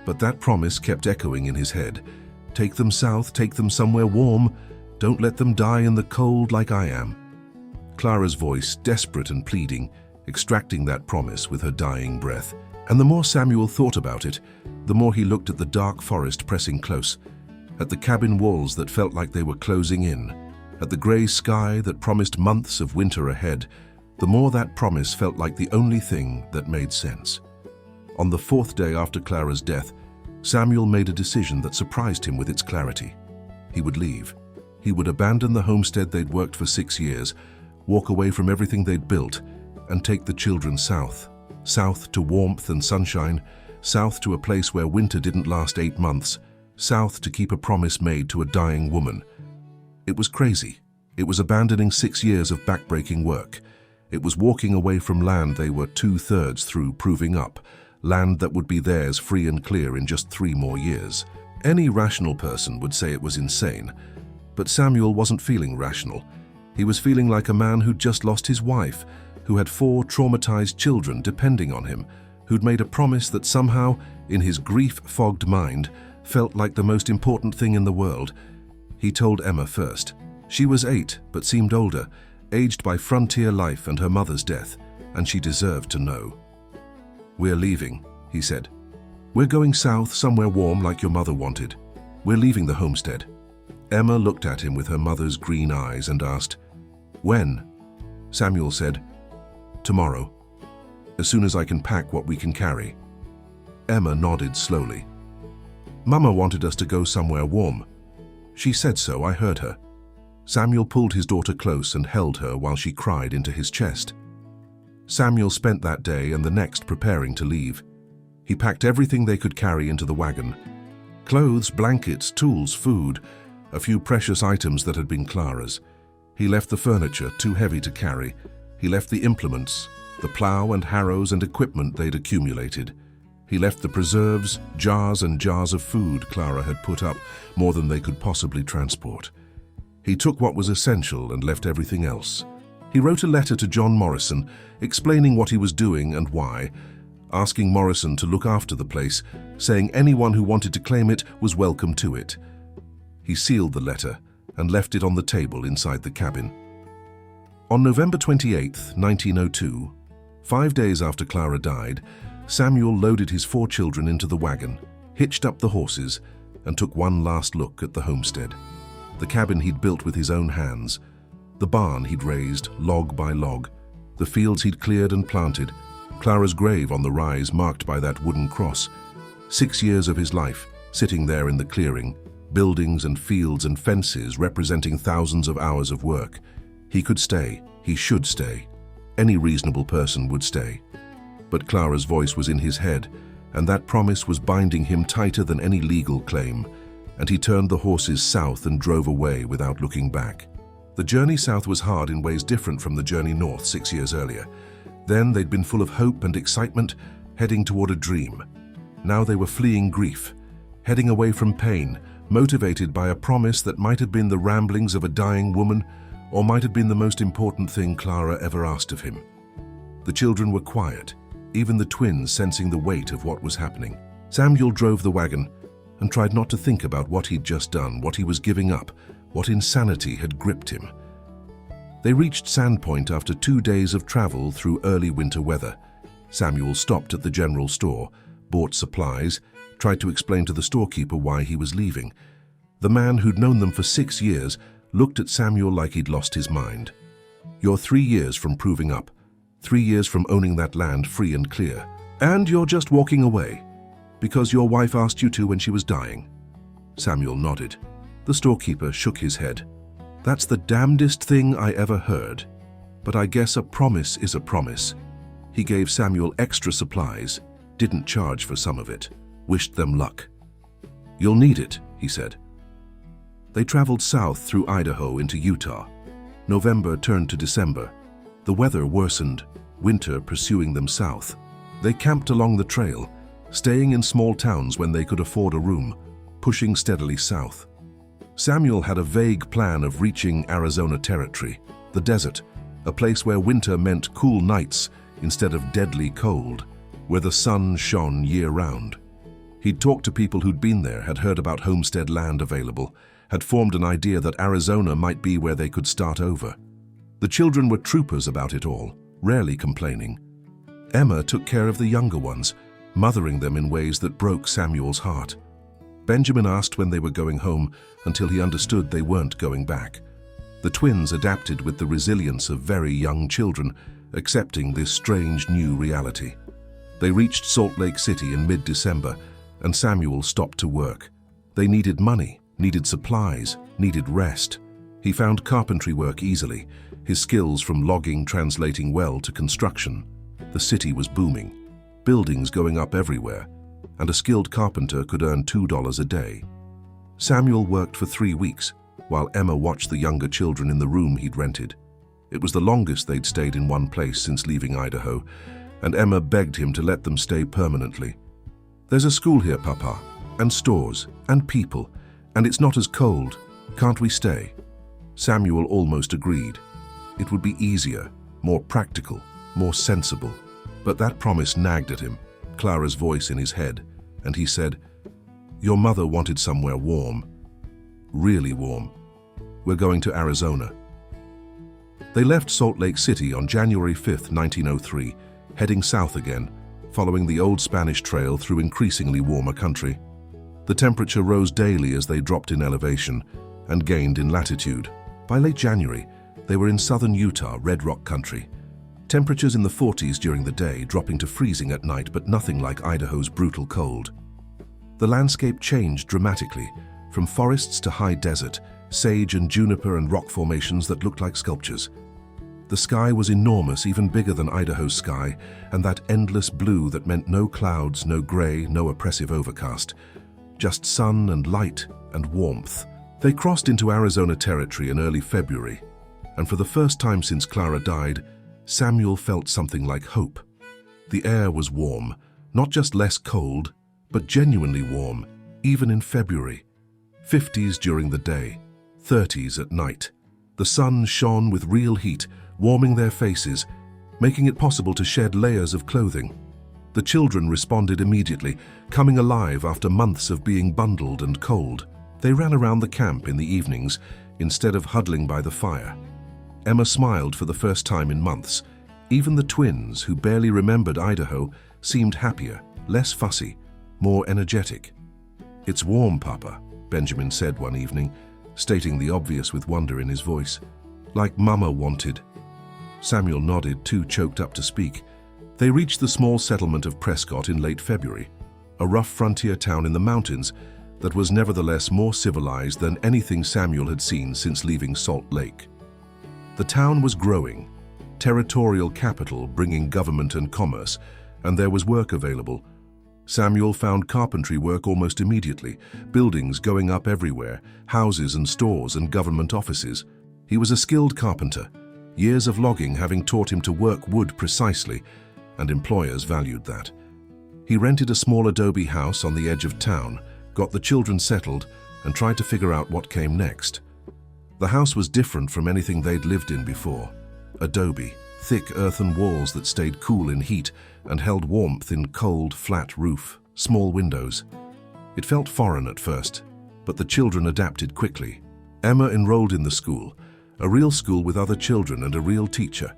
but that promise kept echoing in his head. Take them south, take them somewhere warm, don't let them die in the cold like I am. Clara's voice, desperate and pleading, extracting that promise with her dying breath. And the more Samuel thought about it, the more he looked at the dark forest pressing close, at the cabin walls that felt like they were closing in, at the grey sky that promised months of winter ahead, the more that promise felt like the only thing that made sense. On the 4th day after Clara's death, Samuel made a decision that surprised him with its clarity. He would leave. He would abandon the homestead they'd worked for 6 years, walk away from everything they'd built, and take the children south. South to warmth and sunshine, south to a place where winter didn't last 8 months, south to keep a promise made to a dying woman. It was crazy. It was abandoning 6 years of backbreaking work. It was walking away from land they were 2/3 through proving up, land that would be theirs free and clear in just 3 more years. Any rational person would say it was insane, but Samuel wasn't feeling rational. He was feeling like a man who'd just lost his wife, who had 4 traumatized children depending on him, who'd made a promise that somehow, in his grief-fogged mind, felt like the most important thing in the world. He told Emma first. She was 8, but seemed older, aged by frontier life and her mother's death, and she deserved to know. "We're leaving," he said. "We're going south, somewhere warm like your mother wanted. We're leaving the homestead." Emma looked at him with her mother's green eyes and asked, "When?" Samuel said, "Tomorrow, as soon as I can pack what we can carry." Emma nodded slowly. "Mama wanted us to go somewhere warm. She said so, I heard her." Samuel pulled his daughter close and held her while she cried into his chest. Samuel spent that day and the next preparing to leave. He packed everything they could carry into the wagon. Clothes, blankets, tools, food, a few precious items that had been Clara's. He left the furniture, too heavy to carry. He left the implements, the plow and harrows and equipment they'd accumulated. He left the preserves, jars and jars of food Clara had put up, more than they could possibly transport. He took what was essential and left everything else. He wrote a letter to John Morrison, explaining what he was doing and why, asking Morrison to look after the place, saying anyone who wanted to claim it was welcome to it. He sealed the letter and left it on the table inside the cabin. On November 28, 1902, 5 days after Clara died, Samuel loaded his 4 children into the wagon, hitched up the horses, and took one last look at the homestead. The cabin he'd built with his own hands, the barn he'd raised log by log, the fields he'd cleared and planted, Clara's grave on the rise marked by that wooden cross. 6 years of his life, sitting there in the clearing, buildings and fields and fences representing thousands of hours of work. He could stay, he should stay. Any reasonable person would stay. But Clara's voice was in his head, and that promise was binding him tighter than any legal claim, and he turned the horses south and drove away without looking back. The journey south was hard in ways different from the journey north 6 years earlier. Then they'd been full of hope and excitement, heading toward a dream. Now they were fleeing grief, heading away from pain, motivated by a promise that might have been the ramblings of a dying woman or might have been the most important thing Clara ever asked of him. The children were quiet, even the twins sensing the weight of what was happening. Samuel drove the wagon and tried not to think about what he'd just done, what he was giving up, what insanity had gripped him. They reached Sandpoint after 2 days of travel through early winter weather. Samuel stopped at the general store, bought supplies, tried to explain to the storekeeper why he was leaving. The man who'd known them for 6 years looked at Samuel like he'd lost his mind. "You're 3 years from proving up, 3 years from owning that land free and clear, and you're just walking away because your wife asked you to when she was dying." Samuel nodded. The storekeeper shook his head. "That's the damnedest thing I ever heard, but I guess a promise is a promise." He gave Samuel extra supplies, didn't charge for some of it, wished them luck. "You'll need it," he said. They traveled south through Idaho into Utah. November turned to December. The weather worsened, winter pursuing them south. They camped along the trail, staying in small towns when they could afford a room, pushing steadily south. Samuel had a vague plan of reaching Arizona territory, the desert, a place where winter meant cool nights instead of deadly cold, where the sun shone year-round. He'd talked to people who'd been there, had heard about homestead land available, had formed an idea that Arizona might be where they could start over. The children were troopers about it all, rarely complaining. Emma took care of the younger ones, mothering them in ways that broke Samuel's heart. Benjamin asked when they were going home until he understood they weren't going back. The twins adapted with the resilience of very young children, accepting this strange new reality. They reached Salt Lake City in mid-December, and Samuel stopped to work. They needed money, needed supplies, needed rest. He found carpentry work easily, his skills from logging translating well to construction. The city was booming, buildings going up everywhere, and a skilled carpenter could earn $2 a day. Samuel worked for 3 weeks, while Emma watched the younger children in the room he'd rented. It was the longest they'd stayed in one place since leaving Idaho, and Emma begged him to let them stay permanently. "There's a school here, Papa, and stores, and people, and it's not as cold. Can't we stay?" Samuel almost agreed. It would be easier, more practical, more sensible. But that promise nagged at him, Clara's voice in his head, and he said, "Your mother wanted somewhere warm. Really warm. We're going to Arizona." They left Salt Lake City on January 5, 1903, heading south again, following the old Spanish trail through increasingly warmer country. The temperature rose daily as they dropped in elevation and gained in latitude. By late January, they were in southern Utah, Red Rock country. Temperatures in the 40s during the day, dropping to freezing at night, but nothing like Idaho's brutal cold. The landscape changed dramatically, from forests to high desert, sage and juniper and rock formations that looked like sculptures. The sky was enormous, even bigger than Idaho's sky, and that endless blue that meant no clouds, no gray, no oppressive overcast. Just sun and light and warmth. They crossed into Arizona territory in early February, and for the first time since Clara died, Samuel felt something like hope. The air was warm, not just less cold, but genuinely warm, even in February. 50s during the day, 30s at night. The sun shone with real heat, warming their faces, making it possible to shed layers of clothing. The children responded immediately, coming alive after months of being bundled and cold. They ran around the camp in the evenings instead of huddling by the fire. Emma smiled for the first time in months. Even the twins, who barely remembered Idaho, seemed happier, less fussy, more energetic. "It's warm, Papa," Benjamin said one evening, stating the obvious with wonder in his voice. "Like Mama wanted." Samuel nodded, too choked up to speak. They reached the small settlement of Prescott in late February, a rough frontier town in the mountains that was nevertheless more civilized than anything Samuel had seen since leaving Salt Lake. The town was growing, territorial capital bringing government and commerce, and there was work available. Samuel found carpentry work almost immediately, buildings going up everywhere, houses and stores and government offices. He was a skilled carpenter, years of logging having taught him to work wood precisely, and employers valued that. He rented a small adobe house on the edge of town, got the children settled, and tried to figure out what came next. The house was different from anything they'd lived in before. Adobe, thick earthen walls that stayed cool in heat and held warmth in cold, flat roof, small windows. It felt foreign at first, but the children adapted quickly. Emma enrolled in the school, a real school with other children and a real teacher,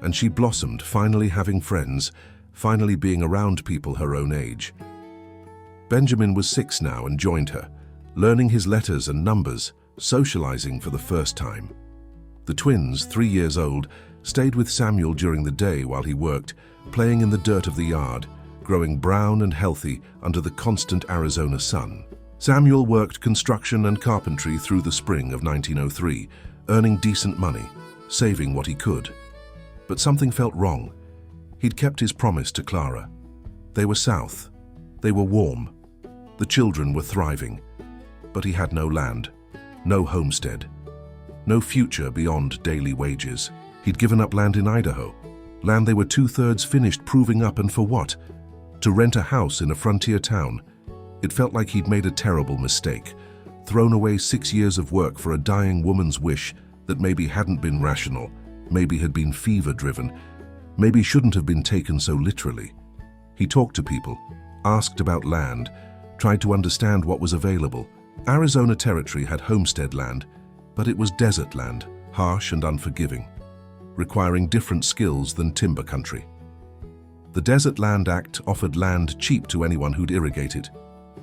and she blossomed, finally having friends, finally being around people her own age. Benjamin was 6 now and joined her, learning his letters and numbers, socializing for the first time. The twins, 3 years old, stayed with Samuel during the day while he worked, playing in the dirt of the yard, growing brown and healthy under the constant Arizona sun. Samuel worked construction and carpentry through the spring of 1903, earning decent money, saving what he could. But something felt wrong. He'd kept his promise to Clara. They were south. They were warm. The children were thriving. But he had no land, no homestead, no future beyond daily wages. He'd given up land in Idaho, land they were 2/3 finished proving up, and for what? To rent a house in a frontier town. It felt like he'd made a terrible mistake, thrown away 6 years of work for a dying woman's wish that maybe hadn't been rational, maybe had been fever-driven, maybe shouldn't have been taken so literally. He talked to people, asked about land, tried to understand what was available. Arizona Territory had homestead land, but it was desert land, harsh and unforgiving, requiring different skills than timber country. The Desert Land Act offered land cheap to anyone who'd irrigate it,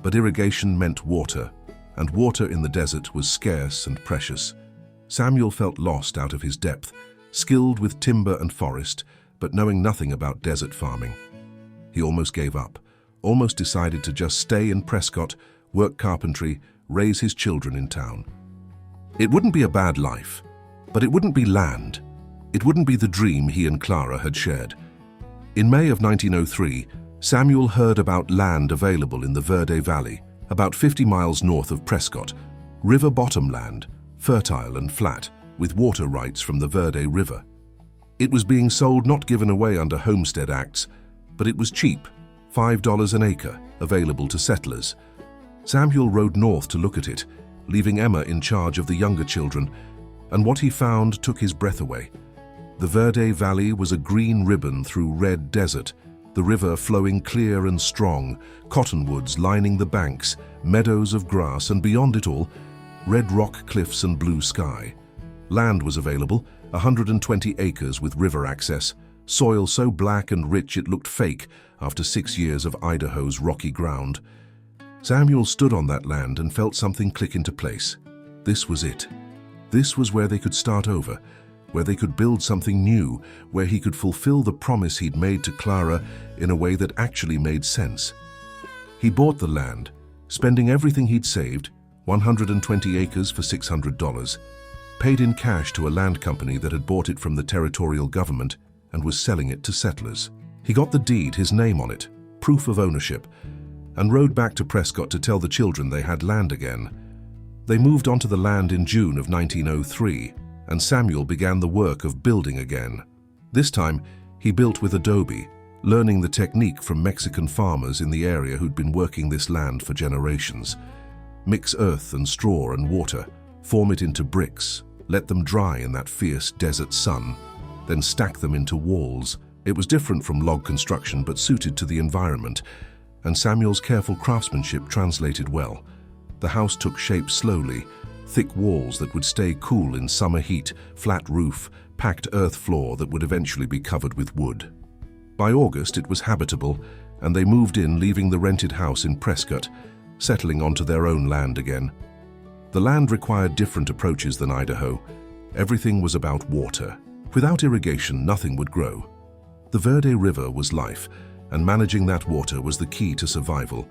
but irrigation meant water, and water in the desert was scarce and precious. Samuel felt lost out of his depth, skilled with timber and forest, but knowing nothing about desert farming. He almost gave up, almost decided to just stay in Prescott, work carpentry, raise his children in town. It wouldn't be a bad life, but it wouldn't be land. It wouldn't be the dream he and Clara had shared. In May of 1903, Samuel heard about land available in the Verde Valley, about 50 miles north of Prescott, river bottom land, fertile and flat, with water rights from the Verde River. It was being sold, not given away under Homestead Acts, but it was cheap, $5 an acre, available to settlers. Samuel rode north to look at it, leaving Emma in charge of the younger children, and what he found took his breath away. The Verde Valley was a green ribbon through red desert, the river flowing clear and strong, cottonwoods lining the banks, meadows of grass, and beyond it all, red rock cliffs and blue sky. Land was available, 120 acres with river access, soil so black and rich it looked fake after 6 years of Idaho's rocky ground. Samuel stood on that land and felt something click into place. This was it. This was where they could start over, where they could build something new, where he could fulfill the promise he'd made to Clara in a way that actually made sense. He bought the land, spending everything he'd saved, 120 acres for $600, paid in cash to a land company that had bought it from the territorial government and was selling it to settlers. He got the deed, his name on it, proof of ownership, and rode back to Prescott to tell the children they had land again. They moved onto the land in June of 1903, and Samuel began the work of building again. This time, he built with adobe, learning the technique from Mexican farmers in the area who'd been working this land for generations. Mix earth and straw and water, form it into bricks, let them dry in that fierce desert sun, then stack them into walls. It was different from log construction but suited to the environment, and Samuel's careful craftsmanship translated well. The house took shape slowly, thick walls that would stay cool in summer heat, flat roof, packed earth floor that would eventually be covered with wood. By August it was habitable, and they moved in, leaving the rented house in Prescott, settling onto their own land again. The land required different approaches than Idaho. Everything was about water. Without irrigation, nothing would grow. The Verde River was life, and managing that water was the key to survival.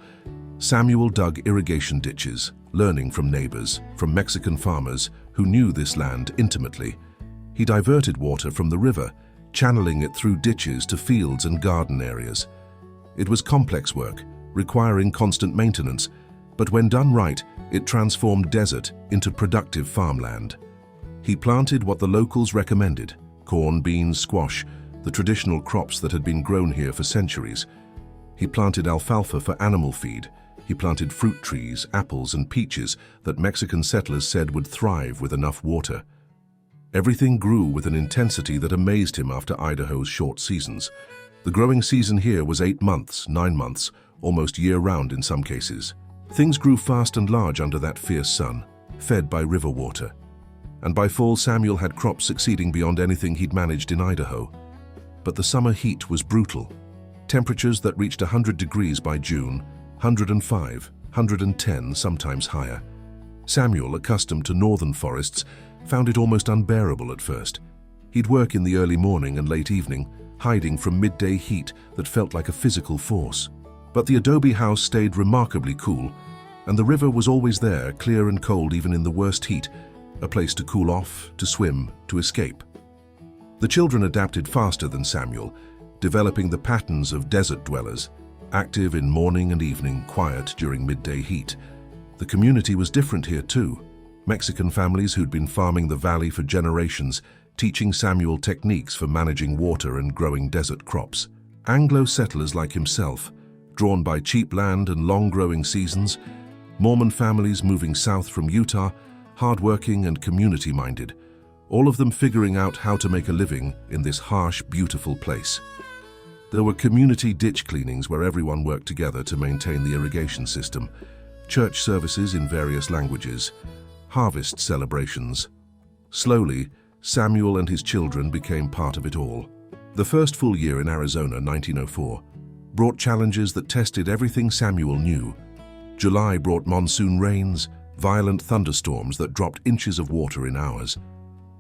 Samuel dug irrigation ditches, learning from neighbors, from Mexican farmers who knew this land intimately. He diverted water from the river, channeling it through ditches to fields and garden areas. It was complex work, requiring constant maintenance, but when done right, it transformed desert into productive farmland. He planted what the locals recommended: corn, beans, squash, the traditional crops that had been grown here for centuries. He planted alfalfa for animal feed. He planted fruit trees, apples and peaches that Mexican settlers said would thrive with enough water. Everything grew with an intensity that amazed him after Idaho's short seasons. The growing season here was 8 months, 9 months, almost year-round in some cases. Things grew fast and large under that fierce sun, fed by river water. And by fall, Samuel had crops succeeding beyond anything he'd managed in Idaho. But the summer heat was brutal. Temperatures that reached 100 degrees by June, 105, 110, sometimes higher. Samuel, accustomed to northern forests, found it almost unbearable at first. He'd work in the early morning and late evening, hiding from midday heat that felt like a physical force. But the adobe house stayed remarkably cool, and the river was always there, clear and cold even in the worst heat, a place to cool off, to swim, to escape. The children adapted faster than Samuel, developing the patterns of desert dwellers, active in morning and evening, quiet during midday heat. The community was different here too. Mexican families who'd been farming the valley for generations, teaching Samuel techniques for managing water and growing desert crops. Anglo settlers like himself, drawn by cheap land and long-growing seasons. Mormon families moving south from Utah, hard-working and community-minded, all of them figuring out how to make a living in this harsh, beautiful place. There were community ditch cleanings where everyone worked together to maintain the irrigation system, church services in various languages, harvest celebrations. Slowly, Samuel and his children became part of it all. The first full year in Arizona, 1904, brought challenges that tested everything Samuel knew. July brought monsoon rains, violent thunderstorms that dropped inches of water in hours.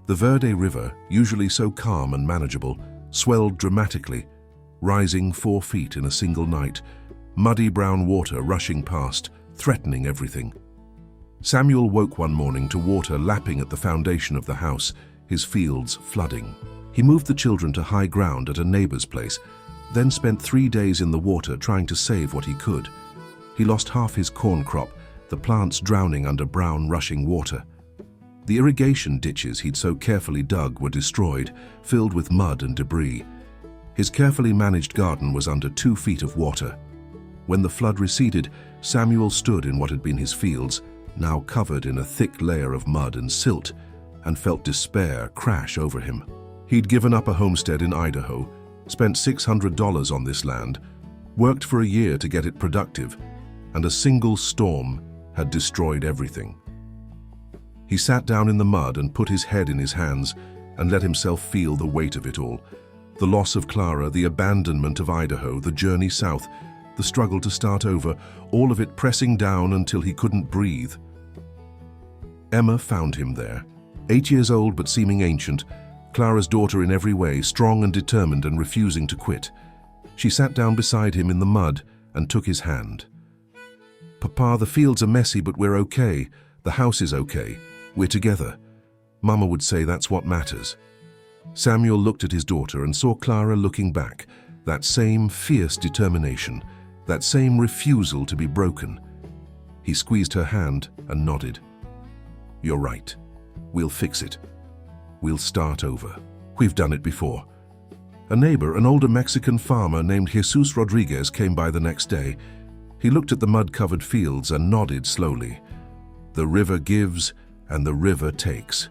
The Verde River, usually so calm and manageable, swelled dramatically, rising 4 feet in a single night, muddy brown water rushing past, threatening everything. Samuel woke one morning to water lapping at the foundation of the house, his fields flooding. He moved the children to high ground at a neighbor's place, then spent 3 days in the water trying to save what he could. He lost half his corn crop, the plants drowning under brown, rushing water. The irrigation ditches he'd so carefully dug were destroyed, filled with mud and debris. His carefully managed garden was under 2 feet of water. When the flood receded, Samuel stood in what had been his fields, now covered in a thick layer of mud and silt, and felt despair crash over him. He'd given up a homestead in Idaho, spent $600 on this land, worked for a year to get it productive, and a single storm had destroyed everything. He sat down in the mud and put his head in his hands and let himself feel the weight of it all. The loss of Clara, the abandonment of Idaho, the journey south, the struggle to start over, all of it pressing down until he couldn't breathe. Emma found him there, 8 years old but seeming ancient, Clara's daughter in every way, strong and determined and refusing to quit. She sat down beside him in the mud and took his hand. "Papa, the fields are messy, but we're okay. The house is okay. We're together. Mama would say that's what matters." Samuel looked at his daughter and saw Clara looking back, that same fierce determination, that same refusal to be broken. He squeezed her hand and nodded. "You're right. We'll fix it. We'll start over. We've done it before." A neighbor, an older Mexican farmer named Jesus Rodriguez, came by the next day. He looked at the mud-covered fields and nodded slowly. "The river gives and the river takes.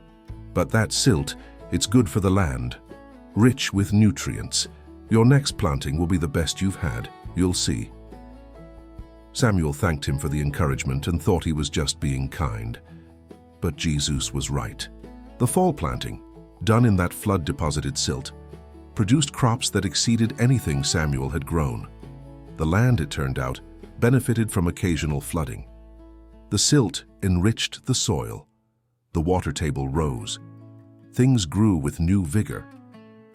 But that silt, it's good for the land, rich with nutrients. Your next planting will be the best you've had, you'll see." Samuel thanked him for the encouragement and thought he was just being kind. But Jesus was right. The fall planting, done in that flood-deposited silt, produced crops that exceeded anything Samuel had grown. The land, it turned out, benefited from occasional flooding. The silt enriched the soil. The water table rose. Things grew with new vigor.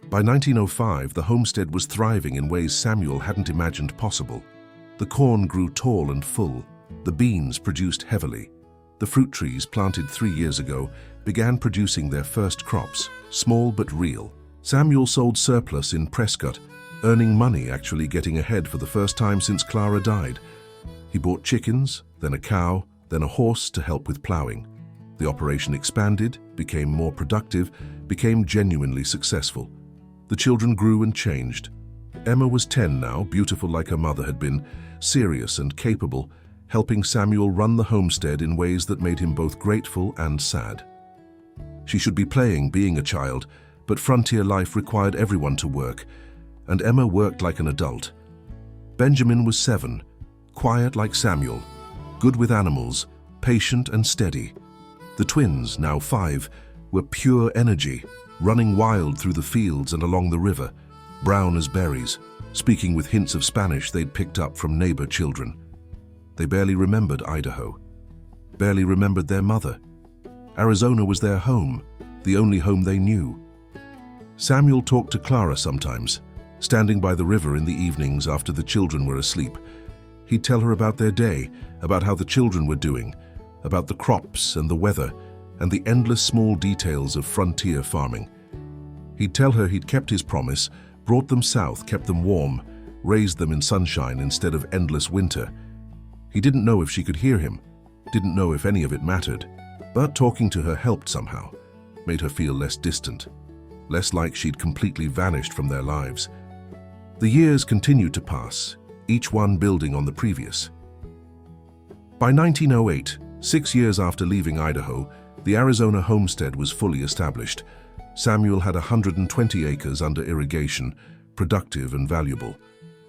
By 1905, the homestead was thriving in ways Samuel hadn't imagined possible. The corn grew tall and full. The beans produced heavily. The fruit trees, planted 3 years ago, began producing their first crops, small but real. Samuel sold surplus in Prescott, earning money, actually getting ahead for the first time since Clara died. He bought chickens, then a cow, then a horse to help with plowing. The operation expanded, became more productive, became genuinely successful. The children grew and changed. Emma was 10 now, beautiful like her mother had been, serious and capable, helping Samuel run the homestead in ways that made him both grateful and sad. She should be playing, being a child, but frontier life required everyone to work, and Emma worked like an adult. Benjamin was 7, quiet like Samuel, good with animals, patient and steady. The twins, now 5, were pure energy, running wild through the fields and along the river, brown as berries, speaking with hints of Spanish they'd picked up from neighbor children. They barely remembered Idaho, barely remembered their mother. Arizona was their home, the only home they knew. Samuel talked to Clara sometimes, standing by the river in the evenings after the children were asleep. He'd tell her about their day, about how the children were doing, about the crops and the weather, and the endless small details of frontier farming. He'd tell her he'd kept his promise, brought them south, kept them warm, raised them in sunshine instead of endless winter. He didn't know if she could hear him, didn't know if any of it mattered, but talking to her helped somehow, made her feel less distant, less like she'd completely vanished from their lives. The years continued to pass, each one building on the previous. By 1908, 6 years after leaving Idaho, the Arizona homestead was fully established. Samuel had 120 acres under irrigation, productive and valuable.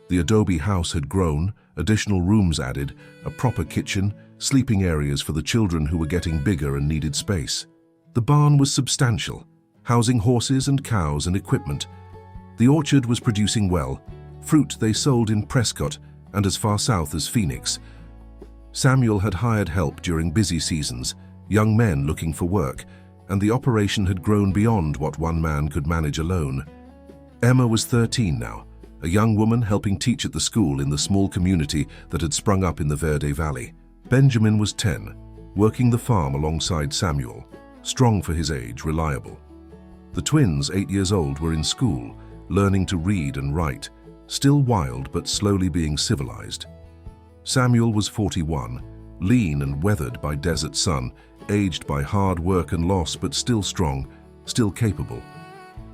The adobe house had grown, additional rooms added, a proper kitchen, sleeping areas for the children who were getting bigger and needed space. The barn was substantial, housing horses and cows and equipment. The orchard was producing well, fruit they sold in Prescott and as far south as Phoenix. Samuel had hired help during busy seasons, young men looking for work, and the operation had grown beyond what one man could manage alone. Emma was 13 now, a young woman helping teach at the school in the small community that had sprung up in the Verde Valley. Benjamin was 10, working the farm alongside Samuel, strong for his age, reliable. The twins, 8 years old, were in school, learning to read and write, still wild but slowly being civilized. Samuel was 41, lean and weathered by desert sun, aged by hard work and loss, but still strong, still capable.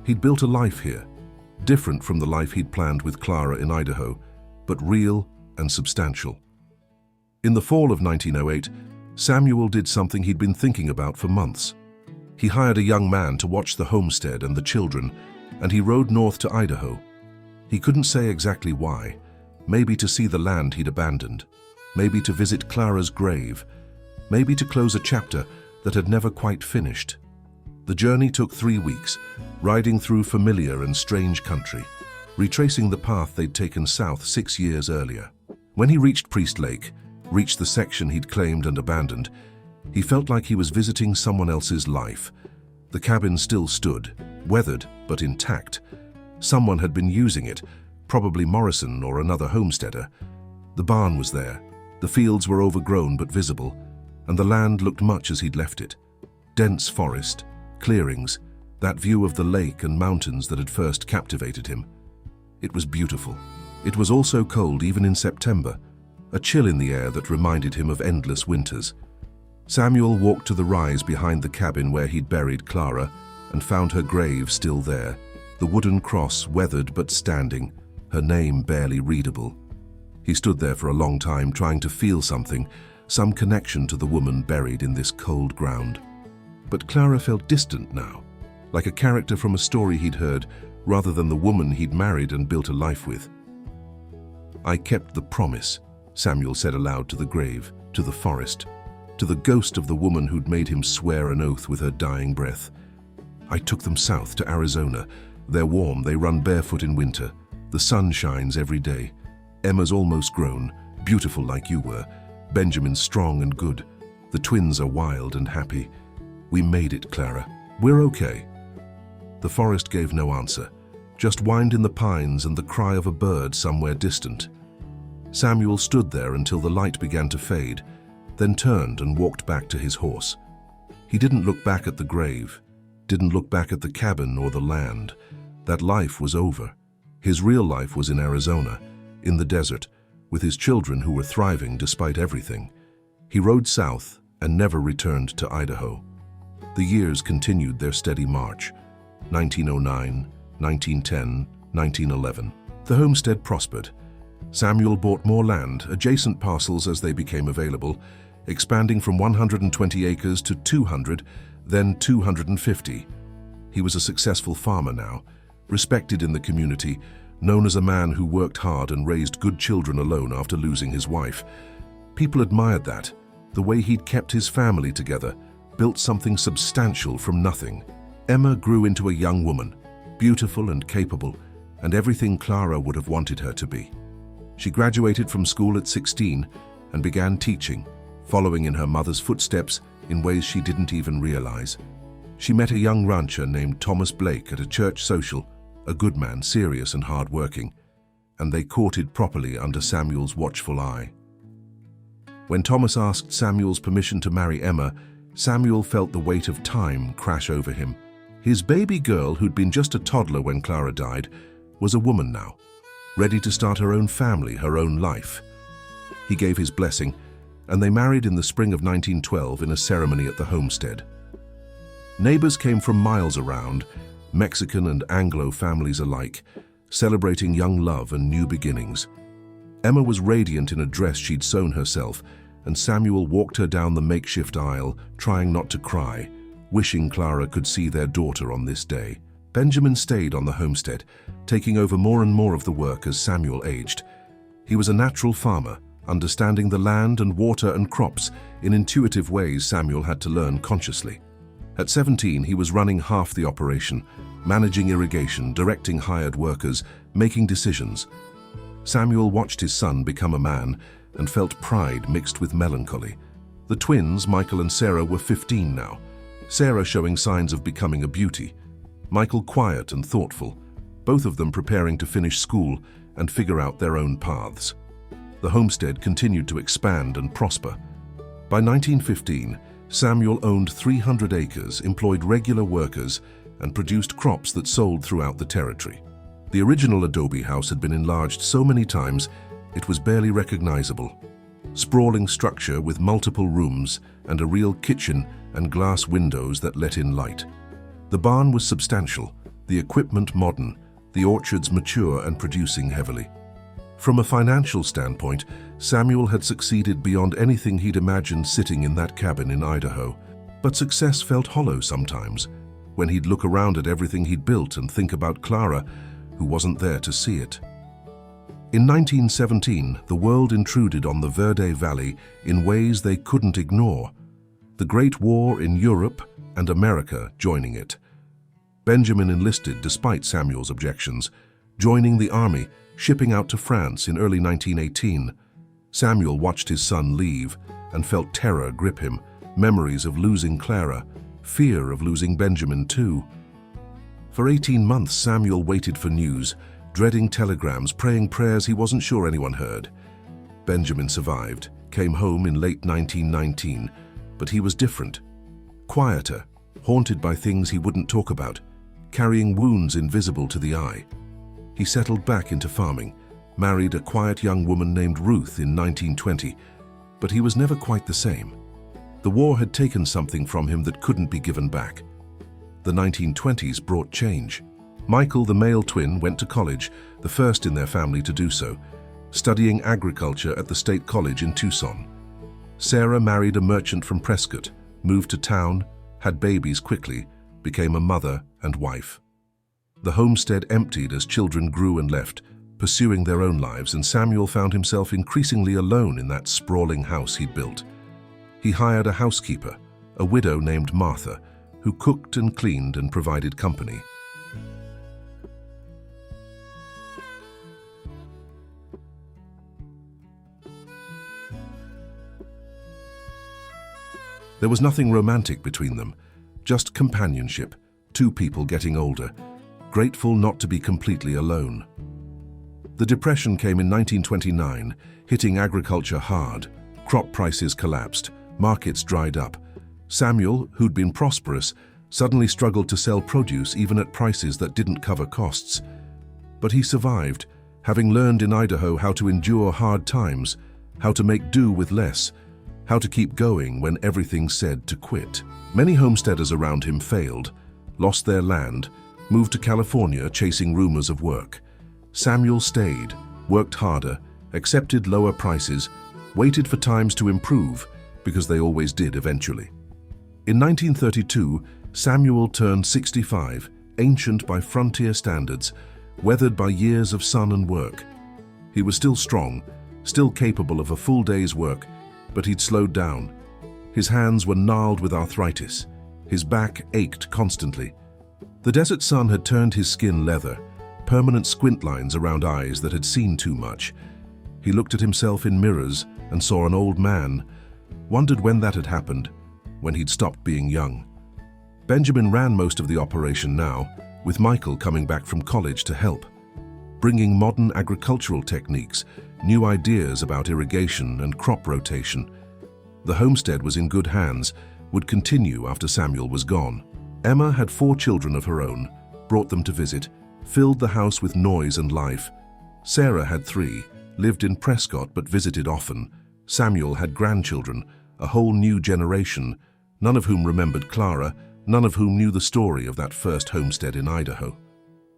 He'd built a life here, different from the life he'd planned with Clara in Idaho, but real and substantial. In the fall of 1908, Samuel did something he'd been thinking about for months. He hired a young man to watch the homestead and the children, and he rode north to Idaho. He couldn't say exactly why, maybe to see the land he'd abandoned, maybe to visit Clara's grave, maybe to close a chapter that had never quite finished. The journey took 3 weeks, riding through familiar and strange country, retracing the path they'd taken south 6 years earlier. When he reached Priest Lake, reached the section he'd claimed and abandoned, he felt like he was visiting someone else's life. The cabin still stood, weathered but intact. Someone had been using it, probably Morrison or another homesteader. The barn was there, the fields were overgrown but visible, and the land looked much as he'd left it. Dense forest, clearings, that view of the lake and mountains that had first captivated him. It was beautiful. It was also cold even in September, a chill in the air that reminded him of endless winters. Samuel walked to the rise behind the cabin where he'd buried Clara and found her grave still there, the wooden cross weathered but standing, her name barely readable. He stood there for a long time trying to feel something, some connection to the woman buried in this cold ground. But Clara felt distant now, like a character from a story he'd heard, rather than the woman he'd married and built a life with. "I kept the promise," Samuel said aloud to the grave, to the forest, to the ghost of the woman who'd made him swear an oath with her dying breath. "I took them south to Arizona. They're warm, they run barefoot in winter. The sun shines every day. Emma's almost grown, beautiful like you were. Benjamin's strong and good. The twins are wild and happy. We made it, Clara. We're okay." The forest gave no answer, just whined in the pines and the cry of a bird somewhere distant. Samuel stood there until the light began to fade, then turned and walked back to his horse. He didn't look back at the grave, didn't look back at the cabin or the land. That life was over. His real life was in Arizona, in the desert, with his children who were thriving despite everything. He rode south and never returned to Idaho. The years continued their steady march. 1909, 1910, 1911. The homestead prospered. Samuel bought more land, adjacent parcels as they became available, expanding from 120 acres to 200, then 250. He was a successful farmer now, respected in the community, known as a man who worked hard and raised good children alone after losing his wife. People admired that, the way he'd kept his family together, built something substantial from nothing. Emma grew into a young woman, beautiful and capable, and everything Clara would have wanted her to be. She graduated from school at 16 and began teaching, following in her mother's footsteps in ways she didn't even realize. She met a young rancher named Thomas Blake at a church social, a good man, serious and hard-working, and they courted properly under Samuel's watchful eye. When Thomas asked Samuel's permission to marry Emma, Samuel felt the weight of time crash over him. His baby girl, who'd been just a toddler when Clara died, was a woman now, ready to start her own family, her own life. He gave his blessing, and they married in the spring of 1912 in a ceremony at the homestead. Neighbors came from miles around, Mexican and Anglo families alike, celebrating young love and new beginnings. Emma was radiant in a dress she'd sewn herself, and Samuel walked her down the makeshift aisle, trying not to cry, wishing Clara could see their daughter on this day. Benjamin stayed on the homestead, taking over more and more of the work as Samuel aged. He was a natural farmer, understanding the land and water and crops in intuitive ways Samuel had to learn consciously. At 17, he was running half the operation, managing irrigation, directing hired workers, making decisions. Samuel watched his son become a man and felt pride mixed with melancholy. The twins, Michael and Sarah, were 15 now, Sarah showing signs of becoming a beauty, Michael quiet and thoughtful, both of them preparing to finish school and figure out their own paths. The homestead continued to expand and prosper. By 1915, Samuel owned 300 acres, employed regular workers, and produced crops that sold throughout the territory. The original adobe house had been enlarged so many times it was barely recognizable. Sprawling structure with multiple rooms and a real kitchen and glass windows that let in light. The barn was substantial, the equipment modern, the orchards mature and producing heavily. From a financial standpoint, Samuel had succeeded beyond anything he'd imagined sitting in that cabin in Idaho. But success felt hollow sometimes, when he'd look around at everything he'd built and think about Clara, who wasn't there to see it. In 1917, the world intruded on the Verde Valley in ways they couldn't ignore. The Great War in Europe and America joining it. Benjamin enlisted despite Samuel's objections, joining the army, shipping out to France in early 1918. Samuel watched his son leave and felt terror grip him, memories of losing Clara, fear of losing Benjamin too. For 18 months, Samuel waited for news, dreading telegrams, praying prayers he wasn't sure anyone heard. Benjamin survived, came home in late 1919, but he was different. Quieter, haunted by things he wouldn't talk about, carrying wounds invisible to the eye. He settled back into farming, married a quiet young woman named Ruth in 1920, but he was never quite the same. The war had taken something from him that couldn't be given back. The 1920s brought change. Michael, the male twin, went to college, the first in their family to do so, studying agriculture at the State College in Tucson. Sarah married a merchant from Prescott, moved to town, had babies quickly, became a mother and wife. The homestead emptied as children grew and left, pursuing their own lives, and Samuel found himself increasingly alone in that sprawling house he'd built. He hired a housekeeper, a widow named Martha, who cooked and cleaned and provided company. There was nothing romantic between them, just companionship, two people getting older, grateful not to be completely alone. The Depression came in 1929, hitting agriculture hard. Crop prices collapsed, markets dried up. Samuel, who'd been prosperous, suddenly struggled to sell produce even at prices that didn't cover costs. But he survived, having learned in Idaho how to endure hard times, how to make do with less, how to keep going when everything said to quit. Many homesteaders around him failed, lost their land, moved to California chasing rumors of work. Samuel stayed, worked harder, accepted lower prices, waited for times to improve, because they always did eventually. In 1932, Samuel turned 65, ancient by frontier standards, weathered by years of sun and work. He was still strong, still capable of a full day's work, but he'd slowed down. His hands were gnarled with arthritis. His back ached constantly. The desert sun had turned his skin leather, permanent squint lines around eyes that had seen too much. He looked at himself in mirrors and saw an old man, wondered when that had happened, when he'd stopped being young. Benjamin ran most of the operation now, with Michael coming back from college to help, bringing modern agricultural techniques, new ideas about irrigation and crop rotation. The homestead was in good hands, would continue after Samuel was gone. Emma had 4 children of her own, brought them to visit, filled the house with noise and life. Sarah had 3, lived in Prescott but visited often. Samuel had grandchildren, a whole new generation, none of whom remembered Clara, none of whom knew the story of that first homestead in Idaho.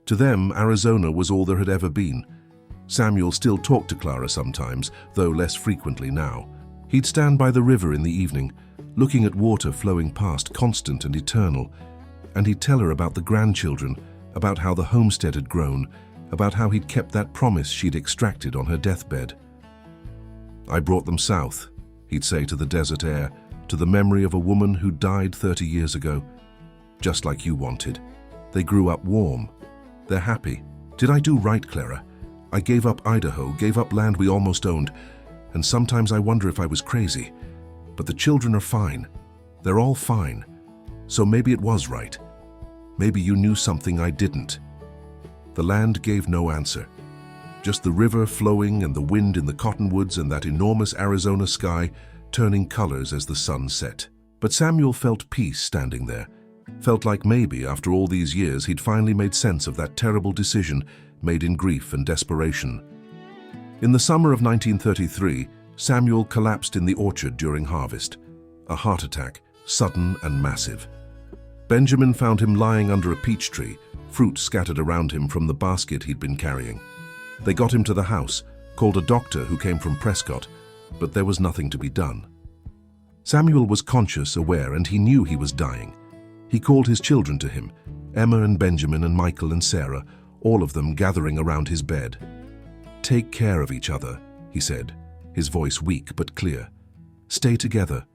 To them, Arizona was all there had ever been. Samuel still talked to Clara sometimes, though less frequently now. He'd stand by the river in the evening, looking at water flowing past, constant and eternal, and he'd tell her about the grandchildren, about how the homestead had grown, about how he'd kept that promise she'd extracted on her deathbed. "I brought them south," he'd say to the desert air, to the memory of a woman who died 30 years ago. "Just like you wanted. They grew up warm. They're happy. Did I do right, Clara? I gave up Idaho, gave up land we almost owned, and sometimes I wonder if I was crazy. But the children are fine. They're all fine. So maybe it was right. Maybe you knew something I didn't." The land gave no answer. Just the river flowing and the wind in the cottonwoods and that enormous Arizona sky turning colors as the sun set. But Samuel felt peace standing there. Felt like maybe, after all these years, he'd finally made sense of that terrible decision made in grief and desperation. In the summer of 1933, Samuel collapsed in the orchard during harvest. A heart attack, sudden and massive. Benjamin found him lying under a peach tree, fruit scattered around him from the basket he'd been carrying. They got him to the house, called a doctor who came from Prescott, but there was nothing to be done. Samuel was conscious, aware, and he knew he was dying. He called his children to him, Emma and Benjamin and Michael and Sarah, all of them gathering around his bed. "Take care of each other," he said, his voice weak but clear. "Stay together.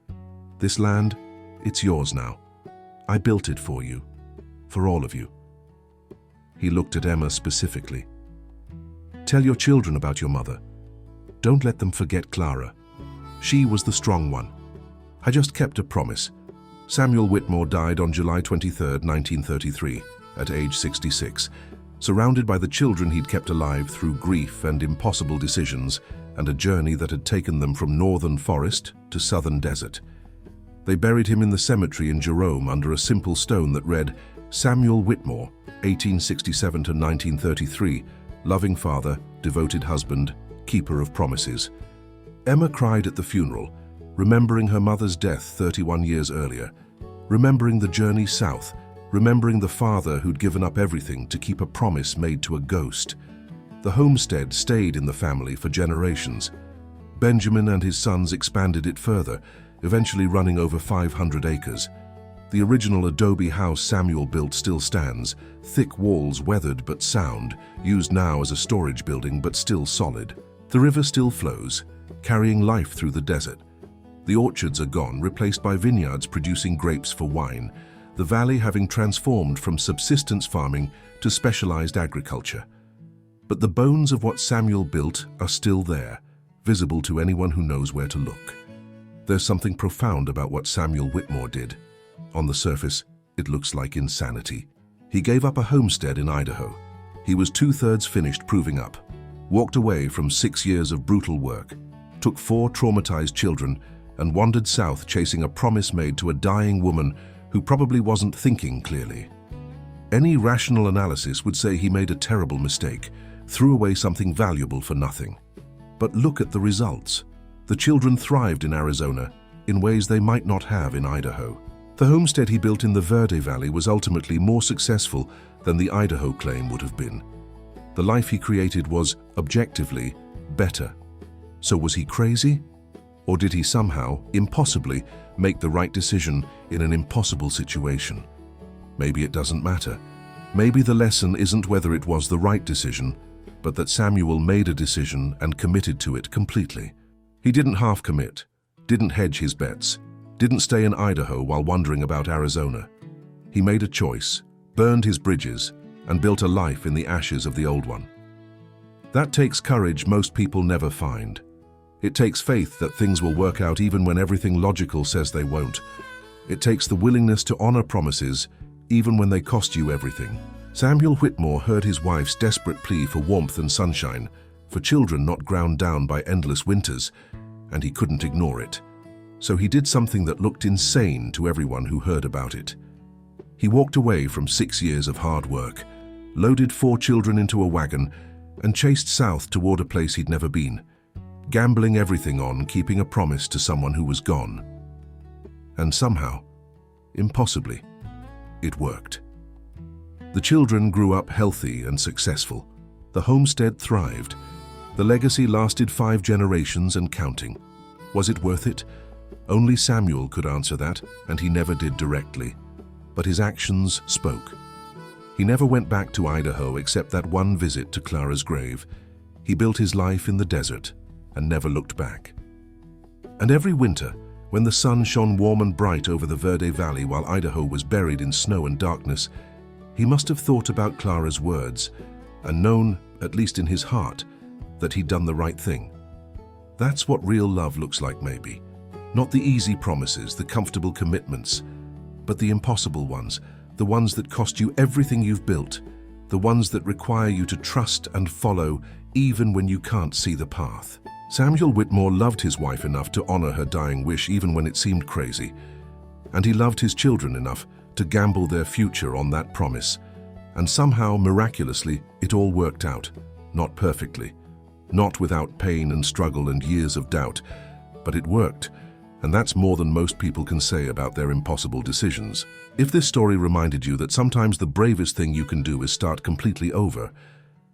This land, it's yours now. I built it for you, for all of you." He looked at Emma specifically. "Tell your children about your mother. Don't let them forget Clara. She was the strong one. I just kept a promise." Samuel Whitmore died on July 23, 1933, at age 66, surrounded by the children he'd kept alive through grief and impossible decisions and a journey that had taken them from northern forest to southern desert. They buried him in the cemetery in Jerome under a simple stone that read, "Samuel Whitmore, 1867 to 1933, loving father, devoted husband, keeper of promises." Emma cried at the funeral, remembering her mother's death 31 years earlier, remembering the journey south, remembering the father who'd given up everything to keep a promise made to a ghost. The homestead stayed in the family for generations. Benjamin and his sons expanded it further, eventually running over 500 acres. The original adobe house Samuel built still stands, thick walls weathered but sound, used now as a storage building but still solid. The river still flows, carrying life through the desert. The orchards are gone, replaced by vineyards producing grapes for wine, the valley having transformed from subsistence farming to specialized agriculture. But the bones of what Samuel built are still there, visible to anyone who knows where to look. There's something profound about what Samuel Whitmore did. On the surface, it looks like insanity. He gave up a homestead in Idaho. He was 2/3 finished proving up, walked away from 6 years of brutal work, took 4 traumatized children, and wandered south chasing a promise made to a dying woman who probably wasn't thinking clearly. Any rational analysis would say he made a terrible mistake, threw away something valuable for nothing. But look at the results. The children thrived in Arizona in ways they might not have in Idaho. The homestead he built in the Verde Valley was ultimately more successful than the Idaho claim would have been. The life he created was, objectively, better. So was he crazy? Or did he somehow, impossibly, make the right decision in an impossible situation? Maybe it doesn't matter. Maybe the lesson isn't whether it was the right decision, but that Samuel made a decision and committed to it completely. He didn't half commit, didn't hedge his bets, didn't stay in Idaho while wondering about Arizona. He made a choice, burned his bridges, and built a life in the ashes of the old one. That takes courage most people never find. It takes faith that things will work out even when everything logical says they won't. It takes the willingness to honor promises even when they cost you everything. Samuel Whitmore heard his wife's desperate plea for warmth and sunshine, for children not ground down by endless winters, and he couldn't ignore it. So he did something that looked insane to everyone who heard about it. He walked away from 6 years of hard work, loaded 4 children into a wagon, and chased south toward a place he'd never been, gambling everything on keeping a promise to someone who was gone. And somehow, impossibly, it worked. The children grew up healthy and successful. The homestead thrived. The legacy lasted 5 generations and counting. Was it worth it? Only Samuel could answer that, and he never did directly. But his actions spoke. He never went back to Idaho except that one visit to Clara's grave. He built his life in the desert and never looked back. And every winter, when the sun shone warm and bright over the Verde Valley while Idaho was buried in snow and darkness, he must have thought about Clara's words and known, at least in his heart, that he'd done the right thing. That's what real love looks like, maybe. Not the easy promises, the comfortable commitments, but the impossible ones, the ones that cost you everything you've built, the ones that require you to trust and follow even when you can't see the path. Samuel Whitmore loved his wife enough to honor her dying wish even when it seemed crazy, and he loved his children enough to gamble their future on that promise. And somehow, miraculously, it all worked out. Not perfectly, not without pain and struggle and years of doubt, but it worked. And that's more than most people can say about their impossible decisions. If this story reminded you that sometimes the bravest thing you can do is start completely over,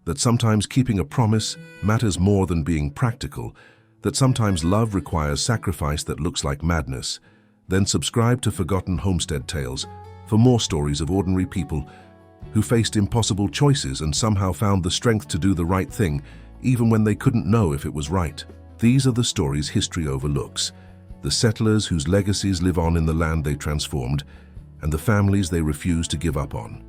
that sometimes keeping a promise matters more than being practical, that sometimes love requires sacrifice that looks like madness, then subscribe to Forgotten Homestead Tales for more stories of ordinary people who faced impossible choices and somehow found the strength to do the right thing, even when they couldn't know if it was right. These are the stories history overlooks. The settlers whose legacies live on in the land they transformed, and the families they refuse to give up on.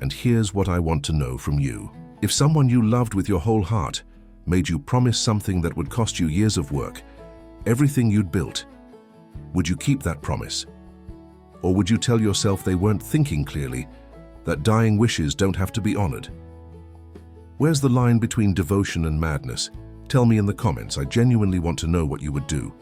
And here's what I want to know from you. If someone you loved with your whole heart made you promise something that would cost you years of work, everything you'd built, would you keep that promise? Or would you tell yourself they weren't thinking clearly, that dying wishes don't have to be honored? Where's the line between devotion and madness? Tell me in the comments. I genuinely want to know what you would do.